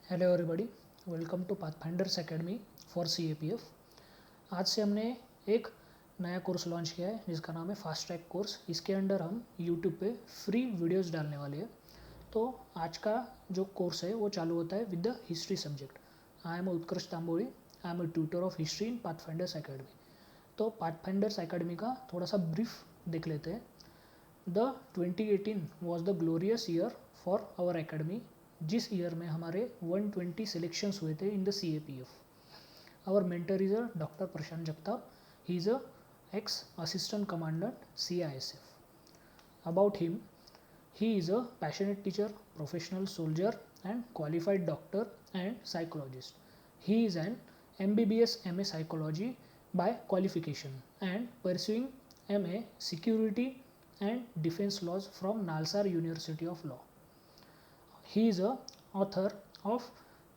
Hello everybody, welcome to Pathfinders Academy for CAPF। आज से हमने एक नया कोर्स लॉन्च किया है जिसका नाम है फास्ट ट्रैक कोर्स। इसके अंडर हम यूट्यूब पे फ्री वीडियोस डालने वाले हैं। तो आज का जो कोर्स है वो चालू होता है with the history subject. I am Utkarsh Tamboli, I am a tutor of history in Pathfinders Academy. तो पाथफाइंडर्स एकेडमी का थोड़ा सा ब्रीफ देख लेते हैं। The 2018 was the glorious year for our academy, जिस ईयर में हमारे 120 सिलेक्शंस हुए थे in the CAPF। Our mentor is a doctor Prashant Jagtap. He is a ex assistant commandant CISF। About him, he is a passionate teacher, professional soldier and qualified doctor and psychologist. He is an MBBS MA psychology by qualification and pursuing MA security and defense laws from Nalsar University of Law. He is a author of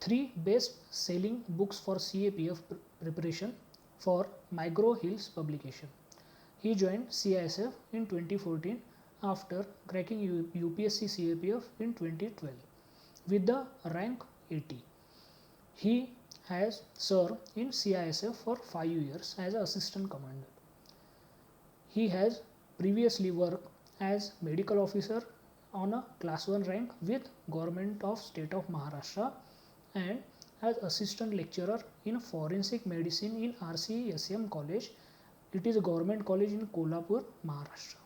3 best-selling books for CAPF preparation for Micro Hills publication. He joined CISF in 2014 after cracking UPSC CAPF in 2012 with the rank 80. He has served in CISF for 5 years as assistant commander. He has previously worked as medical officer on a class 1 rank with Government of State of Maharashtra and as assistant lecturer in forensic medicine in RCSM college. It is a government college in Kolhapur, Maharashtra.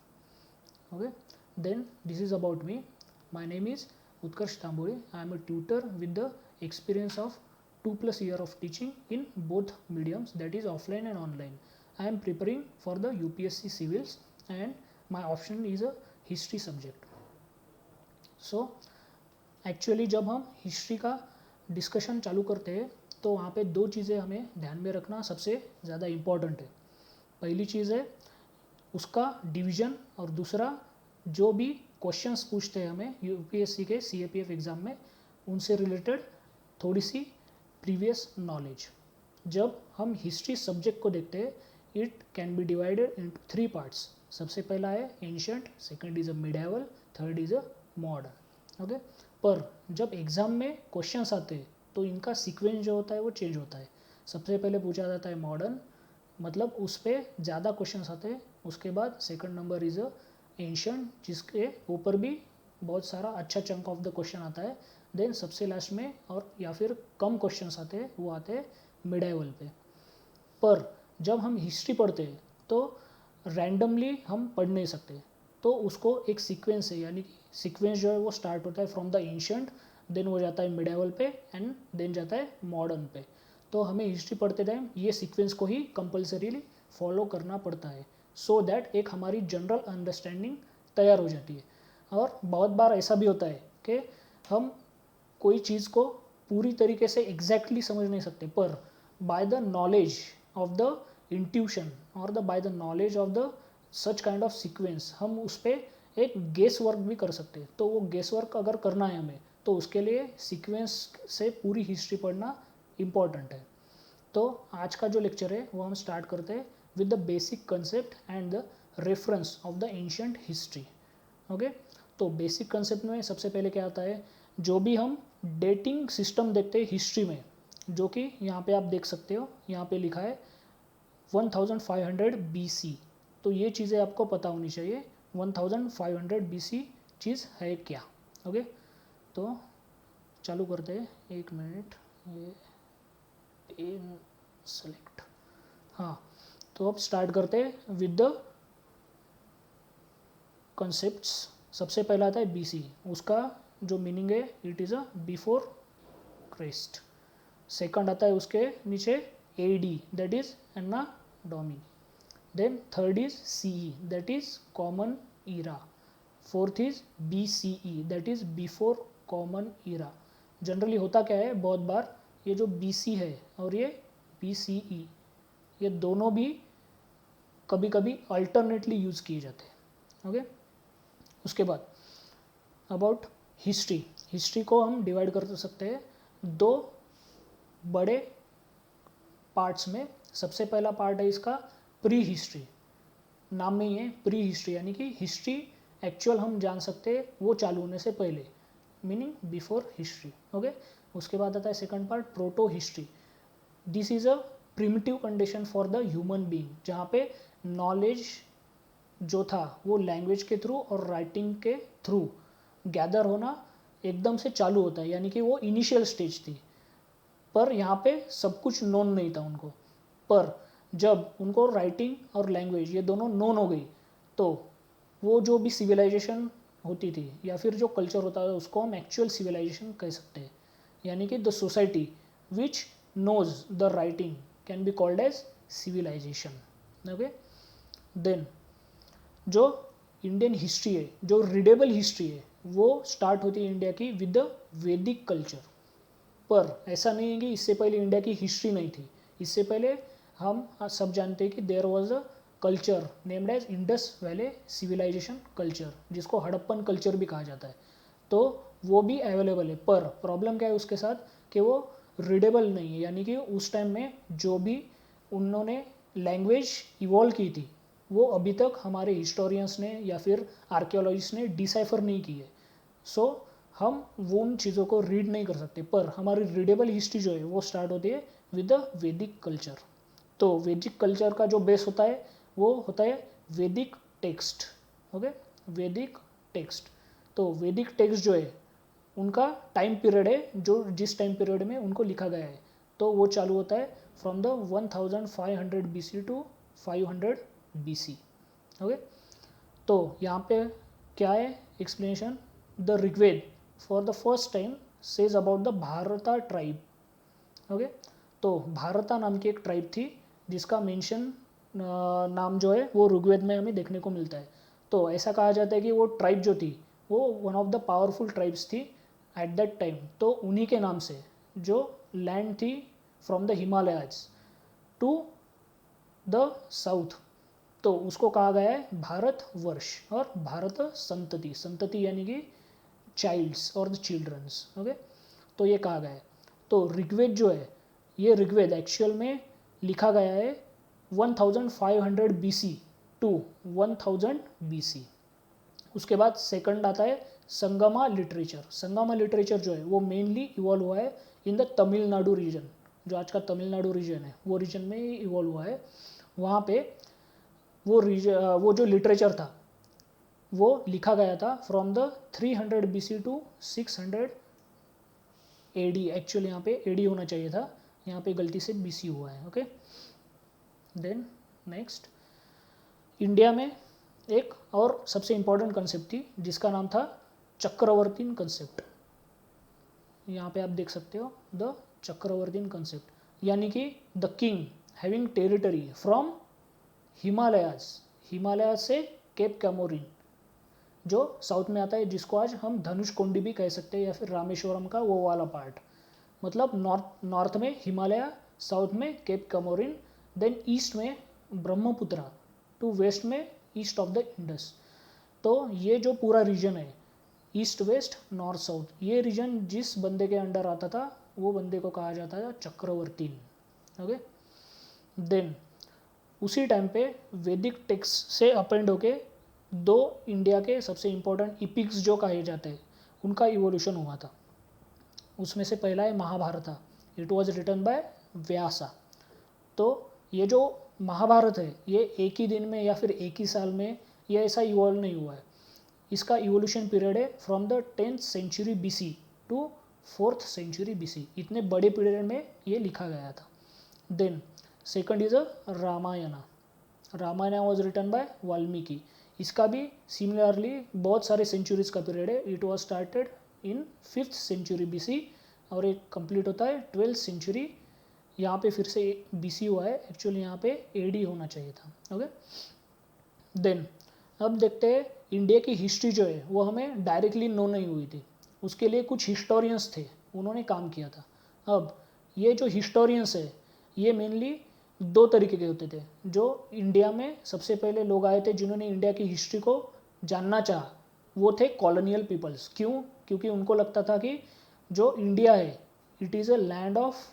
Okay, then this is about me. My name is Utkarsh Tambori. I am a tutor with the experience of 2+ year of teaching in both mediums, that is offline and online. I am preparing for the UPSC civils and my option is a history subject. So actually जब हम history का discussion चालू करते हैं तो वहाँ पे 2 चीज़ें हमें ध्यान में रखना सबसे ज़्यादा इम्पॉर्टेंट है। पहली चीज़ है उसका डिवीज़न, और दूसरा जो भी क्वेश्चंस पूछते हैं हमें UPSC के CAPF एग्ज़ाम में, उनसे रिलेटेड थोड़ी सी प्रीवियस नॉलेज। जब हम हिस्ट्री सब्जेक्ट को देखते हैं, it can be divided into 3 parts. सबसे पहला है ancient, second is a medieval, third is a modern. Okay, पर जब एग्ज़ाम में क्वेश्चंस आते हैं तो इनका सीक्वेंस जो होता है वो चेंज होता है। सबसे पहले पूछा जाता है मॉडर्न, मतलब उस पर ज़्यादा क्वेश्चंस आते हैं। उसके बाद second number is a ancient, जिसके ऊपर भी बहुत सारा अच्छा चंक ऑफ द क्वेश्चन आता है। देन सबसे लास्ट में, और या फिर कम क्वेश्चंस आते हैं, वो आते हैं मिडाइवल पे। पर जब हम हिस्ट्री पढ़ते हैं तो रैंडमली हम पढ़ नहीं सकते, तो उसको एक सीक्वेंस है, यानी कि सीक्वेंस जो है वो स्टार्ट होता है फ्रॉम द एंशियंट, देन वो जाता है मिडाइवल पे एंड देन जाता है मॉडर्न पे। तो हमें हिस्ट्री पढ़ते टाइम ये सीक्वेंस को ही कंपल्सरीली फॉलो करना पड़ता है, सो दैट एक हमारी जनरल अंडरस्टैंडिंग तैयार हो जाती है। और बहुत बार ऐसा भी होता है कि हम कोई चीज़ को पूरी तरीके से एग्जैक्टली समझ नहीं सकते, पर by the knowledge of the intuition और by the knowledge of the such kind of sequence हम उस पर एक गेस वर्क भी कर सकते हैं। तो वो गेस वर्क अगर करना है हमें, तो उसके लिए सीक्वेंस से पूरी हिस्ट्री पढ़ना इम्पॉर्टेंट है। तो आज का जो लेक्चर है वो हम स्टार्ट करते हैं with the basic concept and the reference of the ancient history. Okay, तो बेसिक कंसेप्ट में सबसे पहले क्या आता है, जो भी हम डेटिंग सिस्टम देखते हैं हिस्ट्री में, जो कि यहाँ पे आप देख सकते हो, यहाँ पे लिखा है 1500 BC। तो ये चीज़ें आपको पता होनी चाहिए 1500 BC चीज़ है क्या। ओके, तो चालू करते हैं। 1 मिनट, ये इन सेलेक्ट, हाँ। तो अब स्टार्ट करते हैं विद द कॉन्सेप्ट्स। सबसे पहला आता है BC, उसका जो मीनिंग है it is a before Christ. Second आता है उसके नीचे AD, that is anno domini. Then third is CE, that is common era. Fourth is BCE, that is before common era. Generally होता क्या है, बहुत बार ये जो BC है और ये BCE, ये दोनों भी कभी कभी अल्टरनेटली यूज़ किए जाते हैं। ओके, उसके बाद अबाउट हिस्ट्री। हिस्ट्री को हम डिवाइड कर सकते हैं 2 बड़े पार्ट्स में। सबसे पहला पार्ट है इसका प्री हिस्ट्री, नाम में ही है प्री हिस्ट्री, यानी कि हिस्ट्री एक्चुअल हम जान सकते हैं वो चालू होने से पहले, मीनिंग बिफोर हिस्ट्री. ओके, उसके बाद आता है second part proto history. This is a primitive condition for the human being, जहाँ पे नॉलेज जो था वो लैंग्वेज के थ्रू और राइटिंग के थ्रू गैदर होना एकदम से चालू होता है, यानी कि वो इनिशियल स्टेज थी. पर यहाँ पे सब कुछ नोन नहीं था उनको. पर जब उनको राइटिंग और लैंग्वेज ये दोनों नोन हो गई, तो वो जो भी सिविलाइजेशन होती थी या फिर जो कल्चर होता है उसको हम एक्चुअल सिविलाइजेशन कह सकते हैं. यानी कि the society which knows the writing can be called as civilisation. Okay, then जो इंडियन हिस्ट्री है, जो रीडेबल हिस्ट्री है, वो स्टार्ट होती है इंडिया की विद द वैदिक कल्चर. पर ऐसा नहीं है कि इससे पहले इंडिया की हिस्ट्री नहीं थी. इससे पहले हम सब जानते हैं कि there was a culture named as Indus valley civilisation culture, जिसको हड़प्पन कल्चर भी कहा जाता है. तो वो भी अवेलेबल है, पर प्रॉब्लम क्या है उसके साथ कि वो रीडेबल नहीं है. यानी कि उस टाइम में जो भी उन्होंने लैंग्वेज इवॉल्व की थी वो अभी तक हमारे हिस्टोरियंस ने या फिर आर्कियोलॉजिस्ट ने डिसाइफर नहीं की है. सो हम वो उन चीज़ों को रीड नहीं कर सकते. पर हमारी रीडेबल हिस्ट्री जो है वो स्टार्ट होती है विद द वैदिक कल्चर. तो वैदिक कल्चर का जो बेस होता है वो होता है वैदिक टेक्स्ट. ओके, वैदिक टेक्स्ट. तो वैदिक टेक्स्ट जो है उनका टाइम पीरियड है, जो जिस टाइम पीरियड में उनको लिखा गया है, तो वो चालू होता है from the 1500 BC to 500 BC. Okay, तो यहाँ पे क्या है explanation. The Rigveda for the first time says about the Bharata tribe. Okay, तो भारता नाम की एक ट्राइब थी जिसका मेंशन नाम जो है वो ऋग्वेद में हमें देखने को मिलता है. तो ऐसा कहा जाता है कि वो ट्राइब जो थी वो one of the powerful tribes थी एट दैट टाइम. तो उन्हीं के नाम से जो लैंड थी from the Himalayas to the south, तो उसको कहा गया है भारतवर्ष और भारत संतति. संतति यानी कि चाइल्ड्स और द चिल्ड्रंस. ओके, तो ये कहा गया है. तो ऋग्वेद जो है, ये ऋग्वेद एक्चुअल में लिखा गया है 1500 BC टू 1000 BC. उसके बाद सेकंड आता है संगमा लिटरेचर. संगमा लिटरेचर जो है वो मेनली इवॉल्व हुआ है इन द तमिलनाडु रीजन, जो आज का तमिलनाडु रीजन है वो रीजन में इवॉल्व हुआ है. वहाँ पे वो जो लिटरेचर था वो लिखा गया था from the 300 BC to 600 AD. Actually यहाँ पे AD होना चाहिए था, यहाँ पे गलती से BC हुआ है. ओके, देन नेक्स्ट इंडिया में एक और सबसे इम्पॉर्टेंट कंसेप्ट थी जिसका नाम था चक्रवर्तीन कंसेप्ट. यहाँ पे आप देख सकते हो द चक्रवर्तीन कंसेप्ट, यानी कि the king having territory from Himalayas. Himalaya से केप कैमोरिन जो साउथ में आता है, जिसको आज हम धनुषकोडी भी कह सकते हैं या फिर रामेश्वरम का वो वाला पार्ट. मतलब नॉर्थ में हिमालय, साउथ में केप कैमोरिन, देन ईस्ट में ब्रह्मपुत्रा टू वेस्ट में ईस्ट ऑफ द इंडस. तो ये जो पूरा रीजन है ईस्ट वेस्ट नॉर्थ साउथ, ये रीजन जिस बंदे के अंडर आता था वो बंदे को कहा जाता था चक्रवर्ती. ओके, देन उसी टाइम पे वैदिक टेक्स्ट से अपेंड होके दो इंडिया के सबसे इम्पोर्टेंट इपिक्स जो कहे जाते हैं उनका इवोल्यूशन हुआ था. उसमें से पहला है Mahabharat. It was written by Vyasa. तो ये जो महाभारत है ये एक ही दिन में या फिर एक ही साल में ये ऐसा इवॉल्व नहीं हुआ है. इसका इवोल्यूशन पीरियड है from the 10th century BC to 4th century BC. इतने बड़े पीरियड में ये लिखा गया था. Then second is a Ramayana. Ramayana was written by Valmiki. इसका भी सिमिलरली बहुत सारे सेंचुरीज का पीरियड है. It was started in 5th century BC और एक कंप्लीट होता है 12th century. यहाँ पे फिर से BC हुआ है, एक्चुअली यहाँ पे AD होना चाहिए था. ओके, देन अब देखते हैं इंडिया की हिस्ट्री जो है वो हमें डायरेक्टली नो नहीं हुई थी. उसके लिए कुछ हिस्टोरियंस थे, उन्होंने काम किया था. अब ये जो हिस्टोरियंस है ये मेनली दो तरीके के होते थे. जो इंडिया में सबसे पहले लोग आए थे जिन्होंने इंडिया की हिस्ट्री को जानना चाहा वो थे कॉलोनियल पीपल्स. क्यों? क्योंकि उनको लगता था कि जो इंडिया है it is a land of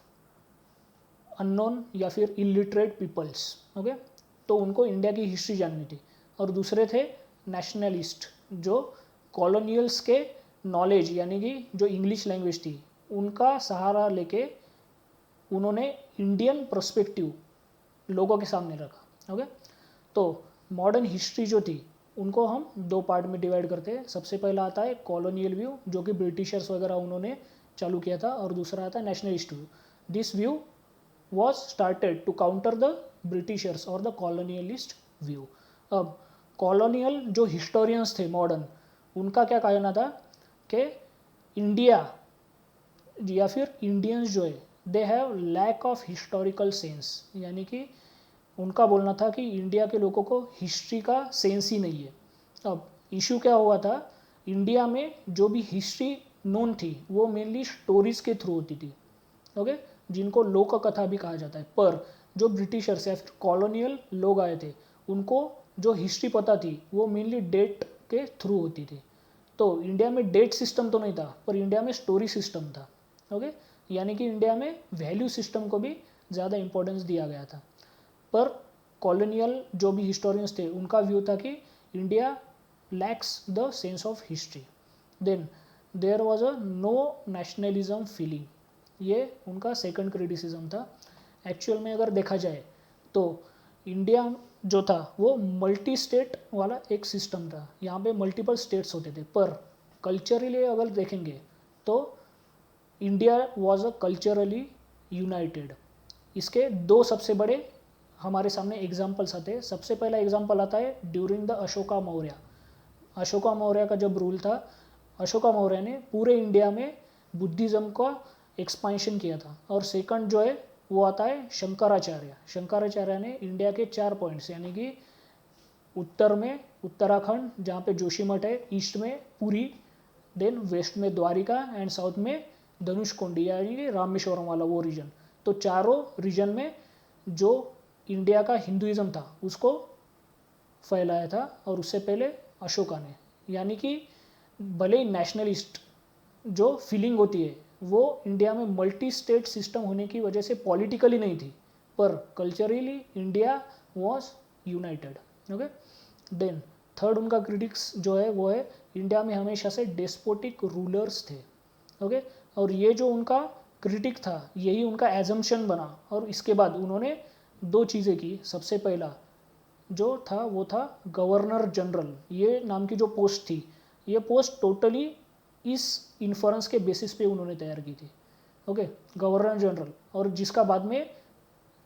unknown या फिर इलिटरेट पीपल्स. ओके, तो उनको इंडिया की हिस्ट्री जाननी थी. और दूसरे थे नेशनलिस्ट जो कॉलोनियल्स के नॉलेज यानी कि जो इंग्लिश लैंग्वेज थी उनका सहारा लेके उन्होंने इंडियन पर्सपेक्टिव लोगों के सामने रखा। ओके, तो मॉडर्न हिस्ट्री जो थी उनको हम दो पार्ट में डिवाइड करते हैं। सबसे पहला आता है कॉलोनियल व्यू, जो कि ब्रिटिशर्स वगैरह उन्होंने चालू किया था, और दूसरा आता है nationalist view. This view was started to counter the Britishers और द कॉलोनियलिस्ट व्यू। अब कॉलोनियल जो हिस्टोरियंस थे मॉडर्न, उनका क्या कहना था कि इंडिया या फिर इंडियंस जो है they have lack of historical sense, यानी कि उनका बोलना था कि इंडिया के लोगों को हिस्ट्री का सेंस ही नहीं है। अब इशू क्या हुआ था, इंडिया में जो भी हिस्ट्री नोन थी वो मेनली स्टोरीज के थ्रू होती थी। ओके, जिनको लोक कथा भी कहा जाता है। पर जो ब्रिटिशर्स या फिर कॉलोनियल लोग आए थे उनको जो हिस्ट्री पता थी वो मेनली डेट के थ्रू होती थी। तो इंडिया में डेट सिस्टम तो नहीं था, पर इंडिया में स्टोरी सिस्टम था। ओके, यानी कि इंडिया में वैल्यू सिस्टम को भी ज़्यादा इंपॉर्टेंस दिया गया था। पर कॉलोनियल जो भी हिस्टोरियंस थे उनका व्यू था कि India lacks the sense of history. Then there was a no nationalism feeling, ये उनका सेकंड क्रिटिसिज्म था। एक्चुअल में अगर देखा जाए तो इंडिया जो था वो मल्टी स्टेट वाला एक सिस्टम था, यहाँ पे मल्टीपल स्टेट्स होते थे। पर कल्चरली अगर देखेंगे तो India was a culturally United. इसके दो सबसे बड़े हमारे सामने एग्जाम्पल्स आते हैं। सबसे पहला एग्जाम्पल आता है ड्यूरिंग द अशोका मौर्य। अशोका मौर्य का जब रूल था, अशोका मौर्य ने पूरे इंडिया में बुद्धिज़्म का एक्सपांशन किया था। और सेकंड जो है वो आता है शंकराचार्य। शंकराचार्य ने इंडिया के 4 पॉइंट्स, यानी कि उत्तर में उत्तराखंड जहाँ पे जोशीमठ है, ईस्ट में पुरी, देन वेस्ट में द्वारिका एंड साउथ में धनुषकोडी यानी कि रामेश्वरम वाला वो रीजन। तो चारों रीजन में जो इंडिया का हिंदुइज्म था उसको फैलाया था, और उससे पहले अशोका ने। यानी कि भले ही नेशनलिस्ट जो फीलिंग होती है वो इंडिया में मल्टी स्टेट सिस्टम होने की वजह से पॉलिटिकली नहीं थी, पर culturally India was united. Okay, then third उनका क्रिटिक्स जो है वो है इंडिया में हमेशा से डेस्पोटिक रूलर्स थे। ओके, और ये जो उनका क्रिटिक था यही उनका एजम्पशन बना, और इसके बाद उन्होंने दो चीज़ें की। सबसे पहला जो था वो था गवर्नर जनरल। ये नाम की जो पोस्ट थी, ये पोस्ट टोटली इस इन्फ्रेंस के बेसिस पे उन्होंने तैयार की थी। ओके, गवर्नर जनरल, और जिसका बाद में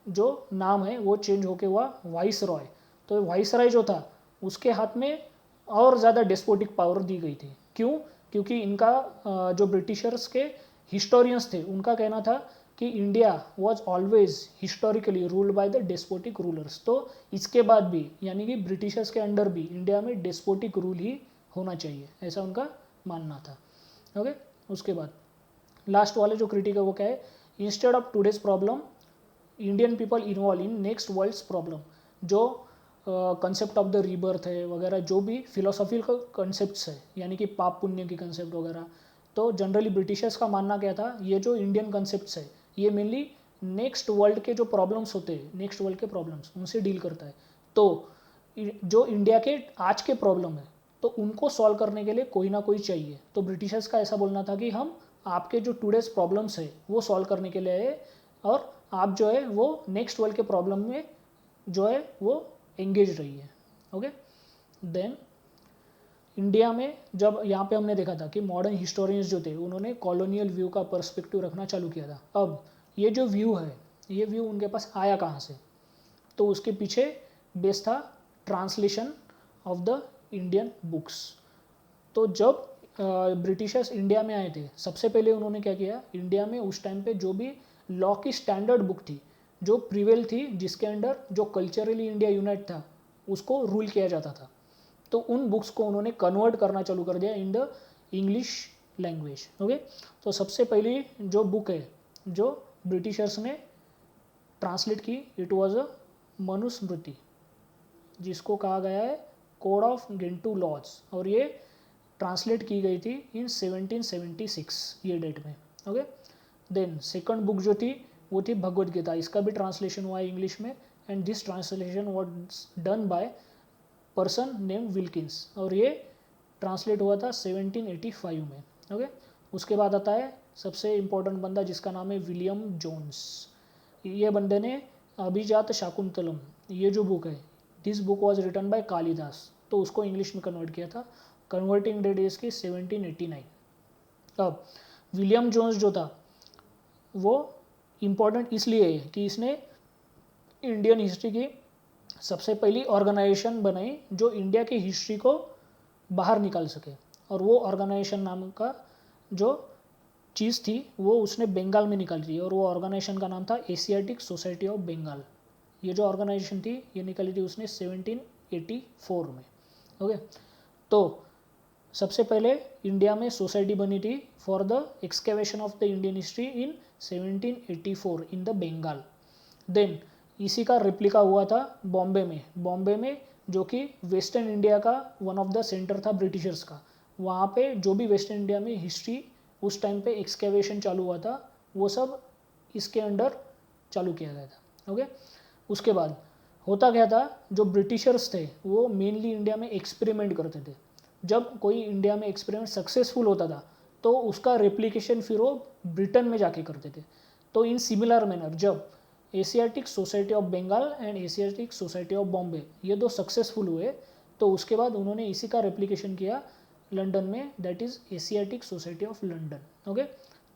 जो नाम है वो चेंज होके हुआ वाइस रॉय। तो वाइस रॉय जो था उसके हाथ में और ज़्यादा डेस्पोटिक पावर दी गई थी। क्यों? क्योंकि इनका जो ब्रिटिशर्स के हिस्टोरियंस थे उनका कहना था कि India was always historically ruled by the despotic rulers. तो इसके बाद भी यानी कि ब्रिटिशर्स के अंडर भी इंडिया में डेस्पोटिक रूल ही होना चाहिए, ऐसा उनका मानना था। ओके, उसके बाद लास्ट वाले जो क्रिटिक है वो क्या है, instead of today's problem Indian people involve in next world's problem. जो कंसेप्ट ऑफ द रीबर्थ है वगैरह, जो भी फिलोसॉफिकल कंसेप्ट्स है यानी कि पाप पुण्य की कंसेप्ट वगैरह, तो जनरली ब्रिटिशर्स का मानना क्या था, ये जो इंडियन कंसेप्ट्स है ये मेनली नेक्स्ट वर्ल्ड के जो प्रॉब्लम्स होते हैं, नेक्स्ट वर्ल्ड के प्रॉब्लम्स उनसे डील करता है। तो जो इंडिया के आज के प्रॉब्लम है तो उनको सॉल्व करने के लिए कोई ना कोई चाहिए। तो ब्रिटिशर्स का ऐसा बोलना था कि हम आपके जो टूडेज प्रॉब्लम्स है वो सॉल्व करने के लिए है, और आप जो है वो नेक्स्ट वर्ल्ड के प्रॉब्लम में जो है वो एंगेज रही है। ओके, देन इंडिया में जब यहाँ पे हमने देखा था कि मॉडर्न हिस्टोरियंस जो थे उन्होंने कॉलोनियल व्यू का पर्सपेक्टिव रखना चालू किया था। अब ये जो व्यू है ये व्यू उनके पास आया कहाँ से, तो उसके पीछे बेस था translation of the Indian books. तो जब ब्रिटिशर्स इंडिया में आए थे सबसे पहले उन्होंने क्या किया, इंडिया में उस टाइम पे जो भी लॉ की स्टैंडर्ड बुक थी जो प्रिवेल थी, जिसके अंडर जो कल्चरली इंडिया यूनाइट था उसको रूल किया जाता था, तो उन बुक्स को उन्होंने कन्वर्ट करना चालू कर दिया in the English language. Okay, तो सबसे पहली जो बुक है जो ब्रिटिशर्स ने ट्रांसलेट की, इट वाज अ मनुस्मृति, जिसको कहा गया है कोड ऑफ गेंटू लॉज, और ये ट्रांसलेट की गई थी इन 1776 ये डेट में। ओके, देन सेकंड बुक जो थी वो थी भगवद गीता, इसका भी ट्रांसलेशन हुआ है इंग्लिश में, and this translation was done by person name Wilkins, और ये ट्रांसलेट हुआ था 1785 में। ओके। उसके बाद आता है सबसे इम्पोर्टेंट बंदा जिसका नाम है विलियम जोन्स। ये बंदे ने अभिजात शाकुंतलम, ये जो बुक है, this book was written by Kalidas, तो उसको इंग्लिश में कन्वर्ट किया था। कन्वर्टिंग डेट इसकी 1789। अब विलियम जोन्स जो था वो इम्पोर्टेंट इसलिए है कि इसने इंडियन हिस्ट्री की सबसे पहली ऑर्गेनाइजेशन बनाई जो इंडिया की हिस्ट्री को बाहर निकाल सके, और वो ऑर्गेनाइजेशन नाम का जो चीज़ थी वो उसने बंगाल में निकाली थी, और वो ऑर्गेनाइजेशन का नाम था एशियाटिक सोसाइटी ऑफ बंगाल। ये जो ऑर्गेनाइजेशन थी ये निकाली थी उसने 1784 में। ओके। तो सबसे पहले इंडिया में सोसाइटी बनी थी for the excavation of the Indian history in 1784 in the Bengal. Then इसी का रिप्लिका हुआ था बॉम्बे में जो कि वेस्टर्न इंडिया का वन ऑफ द सेंटर था ब्रिटिशर्स का। वहाँ पे जो भी वेस्टर्न इंडिया में हिस्ट्री उस टाइम पे एक्सकेवेशन चालू हुआ था वो सब इसके अंडर चालू किया गया था। ओके। उसके बाद होता क्या था, जो ब्रिटिशर्स थे वो मेनली इंडिया में एक्सपेरिमेंट करते थे। जब कोई इंडिया में एक्सपेरिमेंट सक्सेसफुल होता था तो उसका रेप्लिकेशन फिर वो ब्रिटेन में जाके करते थे। तो इन सिमिलर मैनर जब Asiatic society of Bengal and Asiatic society of Bombay ये दो सक्सेसफुल हुए तो उसके बाद उन्होंने इसी का रेप्लिकेशन किया लंदन में, that is Asiatic society of London. Okay.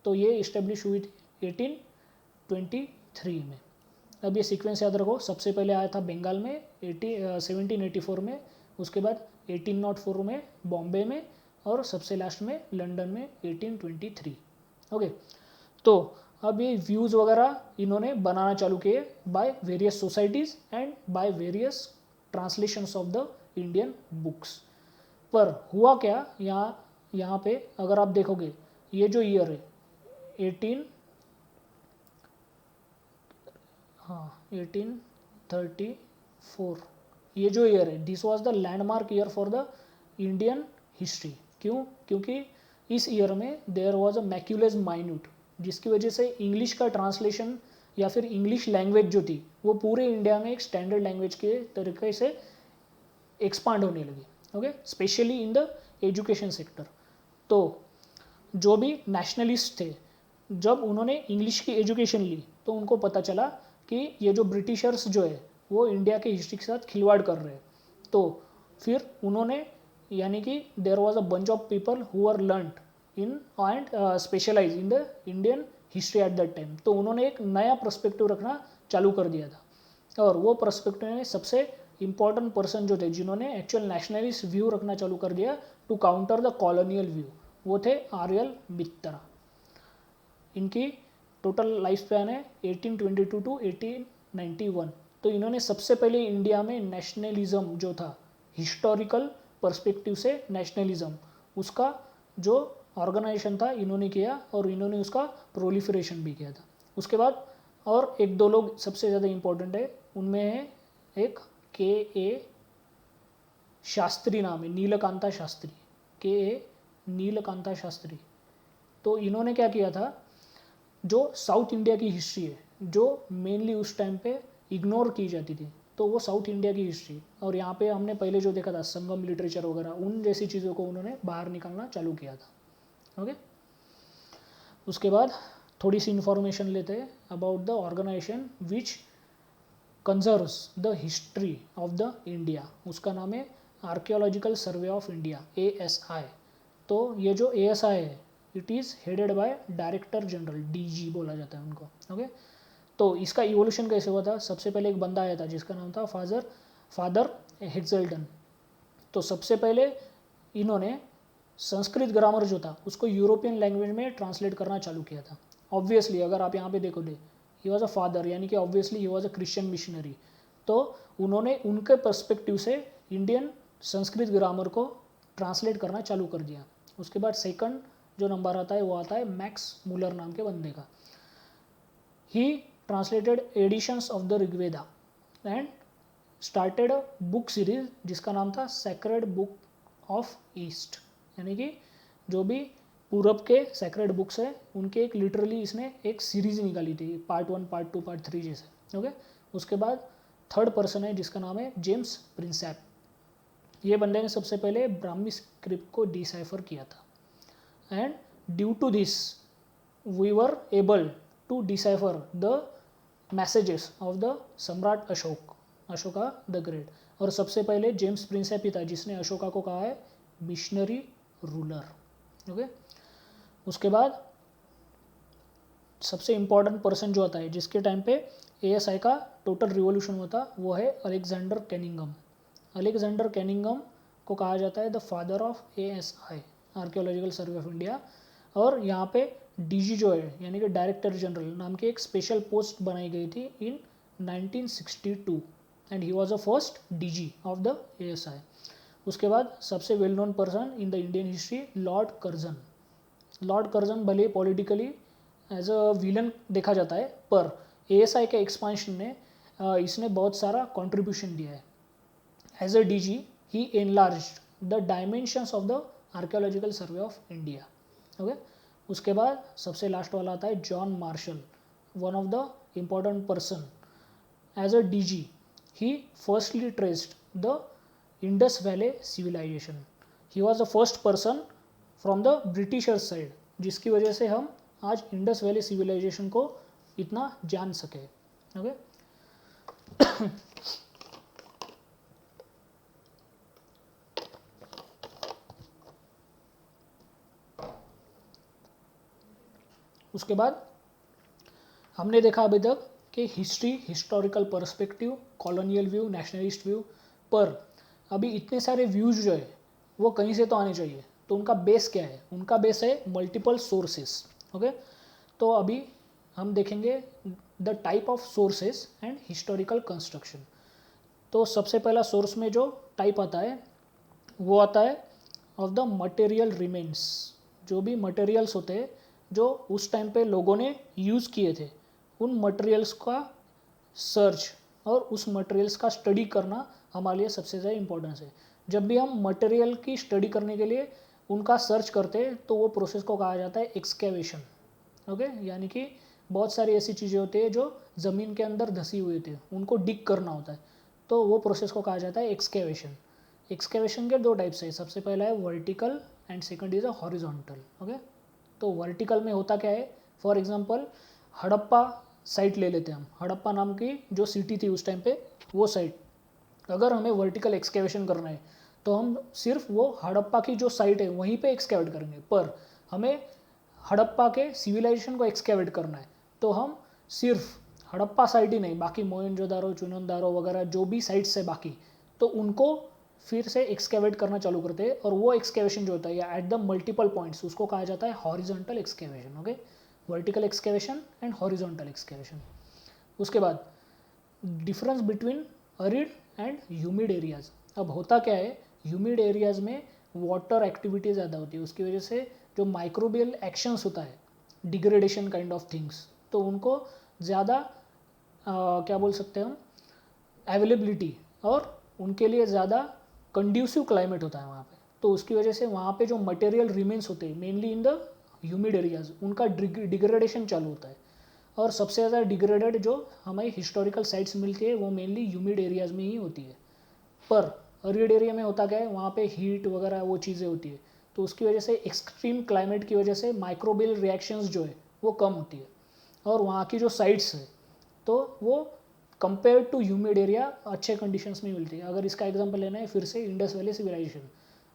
तो ये इस्टेब्लिश हुई थी 1823 में। अब ये सीक्वेंस याद रखो, सबसे पहले आया था बंगाल में 1784 में, उसके बाद 1804 में बॉम्बे में, और सबसे लास्ट में लंदन में 1823। ओके। तो अब ये व्यूज़ वगैरह इन्होंने बनाना चालू किए by various societies and by various translations of the Indian books. पर हुआ क्या, यहाँ पे अगर आप देखोगे ये जो ईयर है 1834, ये जो ईयर है this was the landmark year for the Indian history. क्यों? क्योंकि इस ईयर में देयर वाज अ मैक्यूलेस माइन्यूट, जिसकी वजह से इंग्लिश का ट्रांसलेशन या फिर इंग्लिश लैंग्वेज जो थी वो पूरे इंडिया में एक स्टैंडर्ड लैंग्वेज के तरीके से एक्सपांड होने लगी। Okay. Specially in the education sector. तो जो भी नेशनलिस्ट थे जब उन्होंने इंग्लिश की एजुकेशन ली तो उनको पता चला कि ये जो ब्रिटिशर्स जो है वो इंडिया के हिस्ट्री के साथ खिलवाड़ कर रहे हैं। तो फिर उन्होंने यानी कि there was a bunch of people who are learned in and specialise in the Indian history at that time. तो उन्होंने एक नया पर्सपेक्टिव रखना चालू कर दिया था, और वो पर्सपेक्टिव में सबसे इंपॉर्टेंट पर्सन जो थे जिन्होंने एक्चुअल नेशनलिस्ट व्यू रखना चालू कर दिया to counter the colonial view, वो थे आर्यल मित्रा। इनकी टोटल लाइफ स्पैन है 1822 टू 1891। तो इन्होंने सबसे पहले इंडिया में नेशनलिज्म जो था, हिस्टोरिकल पर्सपेक्टिव से नेशनलिज्म, उसका जो ऑर्गेनाइजेशन था इन्होंने किया, और इन्होंने उसका प्रोलिफरेशन भी किया था। उसके बाद और एक दो लोग सबसे ज़्यादा इम्पोर्टेंट है, उनमें है एक के.ए. शास्त्री नाम है, नीलकांता शास्त्री, के.ए. नीलकांता शास्त्री। तो इन्होंने क्या किया था, जो साउथ इंडिया की हिस्ट्री है जो मेनली उस टाइम पे इग्नोर की जाती थी, तो वो साउथ इंडिया की हिस्ट्री, और यहाँ पे हमने पहले जो देखा था संगम लिटरेचर वगैरह, उन जैसी चीज़ों को उन्होंने बाहर निकालना चालू किया था। ओके। उसके बाद थोड़ी सी इन्फॉर्मेशन लेते हैं about the organisation which conserves the history of the India. उसका नाम है Archaeological survey of India, ASI। तो ये जो ASI है it is headed by director general, DG बोला जाता है उनको। ओके। तो इसका इवोल्यूशन कैसे हुआ था, सबसे पहले एक बंदा आया था जिसका नाम था फादर हेक्सल्टन। तो सबसे पहले इन्होंने संस्कृत ग्रामर जो था उसको यूरोपियन लैंग्वेज में ट्रांसलेट करना चालू किया था। ऑब्वियसली अगर आप यहाँ पे देखोगे ही वॉज अ फादर, यानी कि obviously he was a Christian missionary. तो उन्होंने उनके पर्सपेक्टिव से इंडियन संस्कृत ग्रामर को ट्रांसलेट करना चालू कर दिया। उसके बाद सेकंड जो नंबर आता है वो आता है मैक्स मुलर नाम के बंदे का। He translated editions of the Rigveda and started a book series जिसका नाम था सेक्रेड बुक ऑफ ईस्ट, यानी कि जो भी पूरब के सेक्रेड बुक्स है उनके एक लिटरली इसने एक सीरीज निकाली थी, पार्ट 1 पार्ट 2 पार्ट 3 जैसे। ओके। उसके बाद थर्ड पर्सन है जिसका नाम है जेम्स प्रिंसेप। ये बंदे ने सबसे पहले ब्राह्मी स्क्रिप्ट को डिसाइफर किया था। and due to this we were able to decipher the messages of the सम्राट अशोका द ग्रेट। और सबसे पहले जेम्स प्रिंसेपी था जिसने अशोका को कहा है मिशनरी रूलर। ओके, उसके बाद सबसे इम्पॉर्टेंट पर्सन जो आता है जिसके टाइम पे एएसआई का टोटल रिवॉल्यूशन होता वो है अलेक्जेंडर कैनिंगम। अलेक्जेंडर कैनिंगम को कहा जाता है the father of ASI archaeological survey of India. और यहाँ पे डीजी जो है यानी कि डायरेक्टर जनरल नाम की एक स्पेशल पोस्ट बनाई गई थी इन 1962 and he was the first DG of the ASI. उसके बाद सबसे well known person in the Indian history Lord Curzon. Lord Curzon भले पॉलिटिकली एज अ विलन देखा जाता है पर एएसआई के एक्सपांशन ने इसने बहुत सारा कंट्रीब्यूशन दिया है। As a DG he enlarged the dimensions of the archaeological survey of India. Okay, उसके बाद सबसे लास्ट वाला आता है John Marshall, one of the important person. As a DG he firstly traced the Indus valley civilisation. He was the first person from the Britishers side जिसकी वजह से हम आज इंडस वैली सिविलाइजेशन को इतना जान सके। ओके उसके बाद हमने देखा अभी तक कि history, historical perspective, colonial view, nationalist view, पर अभी इतने सारे व्यूज जो है वो कहीं से तो आने चाहिए। तो उनका बेस क्या है? उनका बेस है मल्टीपल सोर्सेस। ओके, तो अभी हम देखेंगे the type of sources and historical construction. तो सबसे पहला सोर्स में जो टाइप आता है वो आता है ऑफ द मटेरियल रिमेन्स। जो भी मटेरियल्स होते हैं जो उस टाइम पे लोगों ने यूज़ किए थे उन मटेरियल्स का सर्च और उस मटेरियल्स का स्टडी करना हमारे लिए सबसे ज़्यादा इम्पोर्टेंस है। जब भी हम मटेरियल की स्टडी करने के लिए उनका सर्च करते हैं तो वो प्रोसेस को कहा जाता है एक्सकेवेशन। ओके, यानी कि बहुत सारी ऐसी चीज़ें होती है जो ज़मीन के अंदर धसी हुई थी उनको डिग करना होता है, तो वो प्रोसेस को कहा जाता है एक्सकेवेशन। एक्सकेवेशन के दो टाइप्स है, सबसे पहला है vertical and second is a horizontal. Okay, तो वर्टिकल में होता क्या है, फॉर एग्जांपल हड़प्पा साइट ले लेते हैं हम। हड़प्पा नाम की जो सिटी थी उस टाइम पे वो साइट, अगर हमें वर्टिकल एक्सकेवेशन करना है तो हम सिर्फ वो हड़प्पा की जो साइट है वहीं पे एक्सकेवेट करेंगे। पर हमें हड़प्पा के सिविलाइजेशन को एक्सकेवेट करना है तो हम सिर्फ हड़प्पा साइट ही नहीं, बाकी मोहनजोदारो, चुननदारो वगैरह जो भी साइट्स है बाकी, तो उनको फिर से एक्सकेवेट करना चालू करते हैं। और वो एक्सकेवेशन जो होता है या एट द मल्टीपल पॉइंट्स उसको कहा जाता है horizontal excavation. Okay, vertical excavation and horizontal excavation. उसके बाद difference between arid and humid areas. अब होता क्या है, ह्यूमिड एरियाज में वाटर एक्टिविटी ज़्यादा होती है, उसकी वजह से जो माइक्रोबियल एक्शंस होता है, डिग्रेडेशन काइंड ऑफ थिंग्स, तो उनको ज़्यादा क्या बोल सकते हैं हम, अवेलेबिलिटी और उनके लिए ज़्यादा कंड्यूसिव क्लाइमेट होता है वहाँ पे। तो उसकी वजह से वहाँ पे जो मटेरियल रिमेन्स होते हैं mainly in the humid areas, उनका डिग्रेडेशन चालू होता है। और सबसे ज़्यादा डिग्रेडेड जो हमें हिस्टोरिकल साइट्स मिलती है वो मेनली ह्यूमिड एरियाज में ही होती है। पर अरिड एरिया में होता क्या है, वहाँ पे हीट वगैरह वो चीज़ें होती है, तो उसकी वजह से एक्सट्रीम क्लाइमेट की वजह से माइक्रोबियल रिएक्शंस जो है वो कम होती है। और वहाँ की जो साइट्स है तो वो कंपेयर टू ह्यूमिड एरिया अच्छे कंडीशंस में मिलती है। अगर इसका एग्जांपल लेना है फिर से इंडस वैली सिविलाइजेशन,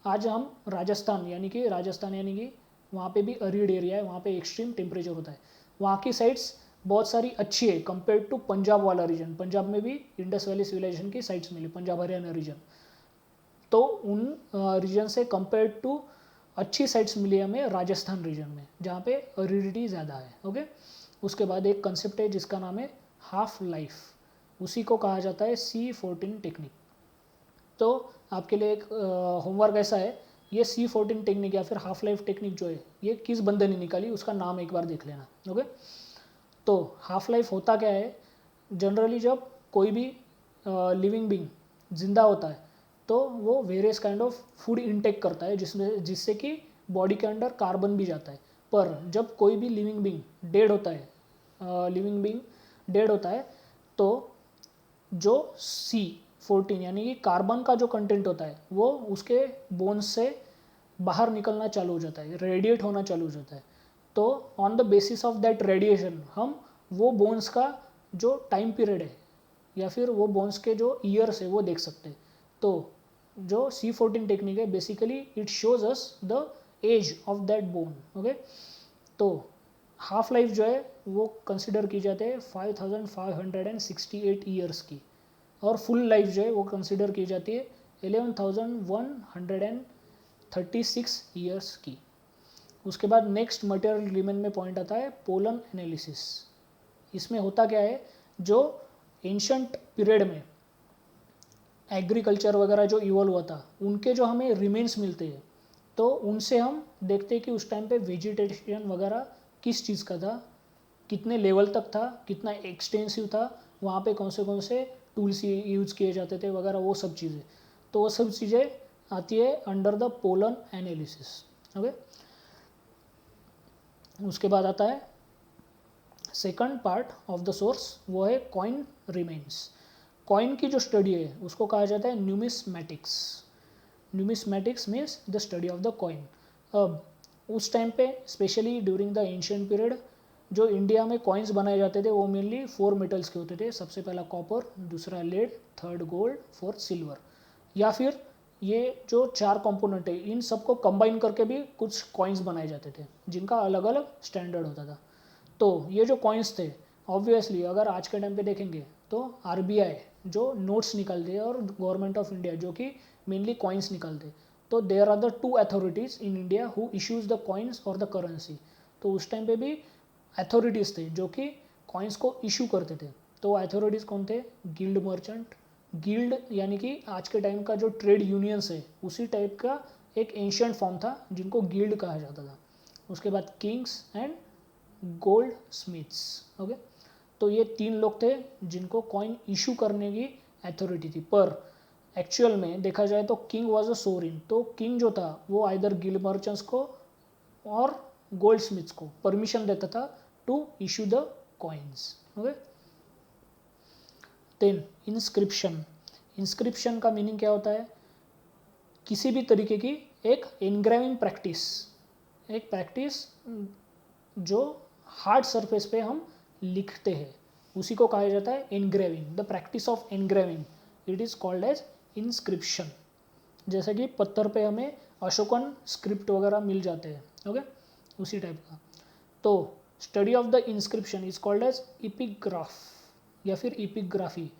आज हम राजस्थान यानी कि वहाँ पे भी अरिड एरिया है, वहाँ पे एक्सट्रीम टेम्परेचर होता है, वहाँ की साइट्स बहुत सारी अच्छी है कंपेयर टू पंजाब वाला रीजन। पंजाब में भी इंडस वैली सिविलाइजेशन की साइट्स मिली, पंजाब हरियाणा रीजन, तो उन रीजन से कंपेयर टू अच्छी साइट्स मिली हमें राजस्थान रीजन में जहाँ पे अरिडिटी ज़्यादा है। ओके, उसके बाद एक कंसेप्ट है जिसका नाम है हाफ लाइफ, उसी को कहा जाता है C14 टेक्निक। तो आपके लिए एक होमवर्क ऐसा है, ये C14 टेक्निक या फिर हाफ लाइफ टेक्निक जो है ये किस बंदे ने निकाली उसका नाम एक बार देख लेना। ओके, तो हाफ लाइफ होता क्या है, जनरली जब कोई भी लिविंग बींग जिंदा होता है तो वो various kind of food intake करता है जिससे कि बॉडी के अंदर कार्बन भी जाता है। पर जब कोई भी लिविंग बींग डेड होता है तो जो C14 यानी कि कार्बन का जो कंटेंट होता है वो उसके बोन्स से बाहर निकलना चालू हो जाता है, रेडिएट होना चालू हो जाता है। तो on the basis of that radiation हम वो बोन्स का जो टाइम पीरियड है या फिर वो बोन्स के जो ईयर्स है वो देख सकते हैं। तो जो C14 टेक्निक है basically it shows us the age of that bone. Okay, तो हाफ लाइफ जो है वो कंसिडर की जाती है 5568 ईयर्स की, और फुल लाइफ जो है वो कंसिडर की जाती है 11,136 ईयर्स की। उसके बाद नेक्स्ट मटेरियल एलिमेंट में पॉइंट आता है पोलन एनालिसिस। इसमें होता क्या है, जो एंशंट पीरियड में एग्रीकल्चर वगैरह जो इवॉल्व हुआ था उनके जो हमें रिमेन्स मिलते हैं, तो उनसे हम देखते हैं कि उस टाइम पे वेजिटेशन वगैरह किस चीज़ का था, कितने लेवल तक था, कितना एक्सटेंसिव था, वहाँ पे कौन से टूल्स यूज़ किए जाते थे वगैरह, वो सब चीज़ें। तो वो सब चीज़ें आती है under the pollen analysis. Okay, उसके बाद आता है second part of the source, वो है कॉइन रिमेन्स। कॉइन की जो स्टडी है उसको कहा जाता है numismatics. Numismatics means the study of the coin. अब उस टाइम पे specially during the ancient period जो इंडिया में कॉइन्स बनाए जाते थे वो मेनली 4 मेटल्स के होते थे। सबसे पहला कॉपर, दूसरा lead, third gold, fourth silver, या फिर ये जो 4 कंपोनेंट है इन सबको कंबाइन करके भी कुछ कॉइन्स बनाए जाते थे जिनका अलग अलग स्टैंडर्ड होता था। तो ये जो कॉइन्स थे ऑब्वियसली अगर आज के टाइम पे देखेंगे तो RBI जो नोट्स निकालते हैं और गवर्नमेंट ऑफ इंडिया जो कि मेनली कॉइन्स निकालते, तो there are the 2 authorities in India who issues the coins और द करेंसी। तो उस टाइम पे भी अथॉरिटीज़ थे जो कि कॉइन्स को इशू करते थे। तो अथॉरिटीज़ कौन थे? Guild merchant. गिल्ड यानी कि आज के टाइम का जो ट्रेड यूनियंस है उसी टाइप का एक एंशिएंट फॉर्म था जिनको गिल्ड कहा जाता था। उसके बाद Kings and gold Smiths. Okay, तो ये 3 लोग थे जिनको कॉइन इशू करने की अथॉरिटी थी। पर एक्चुअल में देखा जाए तो किंग वॉज अ सोवरेन। तो किंग जो था वो आइदर गिल्ड मर्चेंट्स को और गोल्ड स्मिथ्स को परमिशन देता था to issue the coins. Okay, then inscription. Inscription का मीनिंग क्या होता है? किसी भी तरीके की एक एनग्रेविंग प्रैक्टिस, एक प्रैक्टिस जो हार्ड सरफेस पे हम लिखते हैं उसी को कहा जाता है engraving. The practice of engraving it is called as inscription. जैसे कि पत्थर पे हमें अशोकन स्क्रिप्ट वगैरह मिल जाते हैं। ओके, उसी टाइप का। तो study of the inscription is called as epigraph या फिर इपिग्राफी।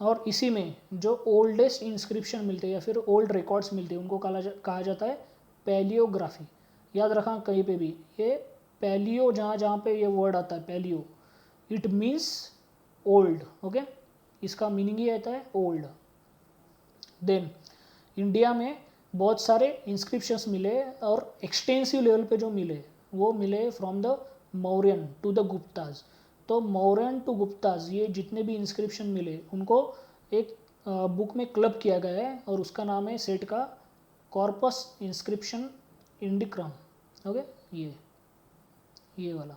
और इसी में जो ओल्डेस्ट इंस्क्रिप्शन मिलते हैं या फिर ओल्ड रिकॉर्ड्स मिलते हैं उनको कहा जाता है पैलियोग्राफी। याद रखा कहीं पे भी ये पैलियो, जहाँ जहाँ पे ये वर्ड आता है palaeo, it means old. Okay, इसका मीनिंग ही आता है ओल्ड। देन इंडिया में बहुत सारे इंस्क्रिप्शंस मिले और एक्सटेंसिव लेवल पे जो मिले वो मिले from the Mauryan to the Guptas. तो मौर्यन टू गुप्ताज ये जितने भी इंस्क्रिप्शन मिले उनको एक बुक में क्लब किया गया है और उसका नाम है सेट का कॉर्पस इंस्क्रिप्शन इंडिक्रम। ओके, ये वाला।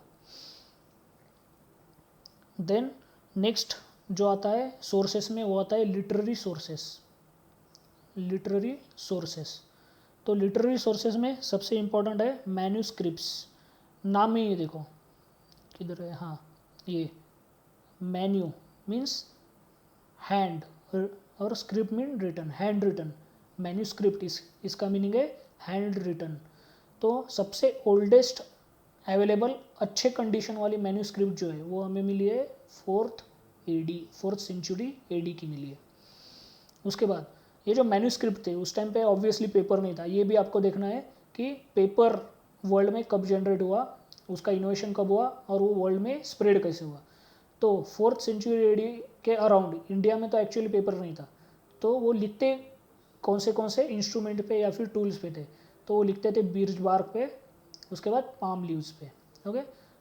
देन नेक्स्ट जो आता है सोर्सेस में वो आता है लिटरेरी सोर्सेस। लिटरेरी सोर्सेस, तो लिटरेरी सोर्सेस में सबसे इम्पोर्टेंट है मैन्यूस्क्रिप्ट्स। नाम में ये देखो किधर है, हाँ ये मैन्यू मीन्स हैंड और script mean written, handwritten. Manuscript इसका मीनिंग है हैंड रिटन। तो सबसे ओल्डेस्ट अवेलेबल अच्छे कंडीशन वाली मैन्यूस्क्रिप्ट जो है वो हमें मिली है 4th सेंचुरी AD की मिली है। उसके बाद ये जो मैन्यूस्क्रिप्ट थे उस टाइम पे ऑब्वियसली पेपर नहीं था। ये भी आपको देखना है कि पेपर वर्ल्ड में कब जनरेट हुआ, उसका इनोवेशन कब हुआ और वो वर्ल्ड में स्प्रेड कैसे हुआ। तो 4th सेंचुरी AD के अराउंड इंडिया में तो एक्चुअली पेपर नहीं था। तो वो लिखते कौन से इंस्ट्रूमेंट पे या फिर टूल्स पे थे, तो वो लिखते थे बीर्च बार्क पे, उसके बाद पाम लीव्स पे। ओके,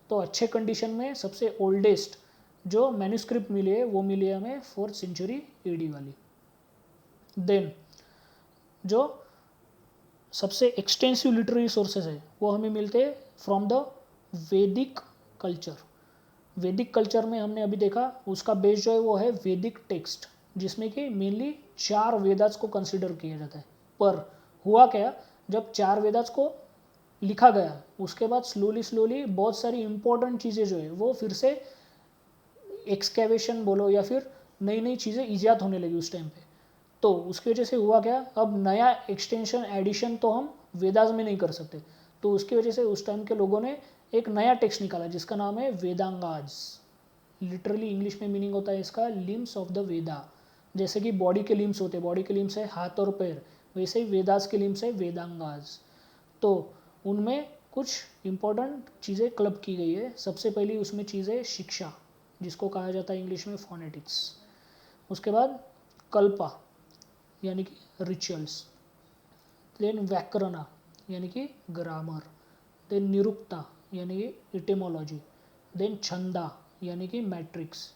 तो अच्छे कंडीशन में सबसे ओल्डेस्ट जो मैन्यूस्क्रिप्ट मिली है वो मिली है हमें 4th सेंचुरी AD वाली। देन जो सबसे एक्सटेंसिव लिटरेरी सोर्सेज है वो हमें मिलते हैं फ्रॉम द वैदिक कल्चर। वैदिक कल्चर में हमने अभी देखा उसका बेस जो है वो है वैदिक टेक्स्ट, जिसमें कि मेनली 4 वेदास को कंसिडर किया जाता है। पर हुआ क्या, जब 4 वेदास को लिखा गया उसके बाद स्लोली बहुत सारी इंपॉर्टेंट चीज़ें जो है वो फिर से एक्सकेवेशन बोलो या फिर नई नई चीज़ें ईजाद होने लगी उस टाइम पे। तो उसकी वजह से हुआ क्या, अब नया एक्सटेंशन एडिशन तो हम वेदास में नहीं कर सकते, तो उसकी वजह से उस टाइम के लोगों ने एक नया टेक्स्ट निकाला जिसका नाम है वेदांगाज। लिटरली इंग्लिश में मीनिंग होता है इसका लिम्स ऑफ द वेदा। जैसे कि बॉडी के लिम्स होते हैं, बॉडी के लिम्स है हाथ और पैर, वैसे ही वेदास के लिम्स है वेदांगाज। तो उनमें कुछ इंपॉर्टेंट चीज़ें क्लब की गई है। सबसे पहली उसमें चीज़ है शिक्षा, जिसको कहा जाता है इंग्लिश में फोनेटिक्स। उसके बाद कल्पा यानी कि रिचुअल्स, देन व्याकरणा यानी कि ग्रामर, देन निरुक्ता यानी कि इटिमोलॉजी, देन छंदा यानी कि मैट्रिक्स,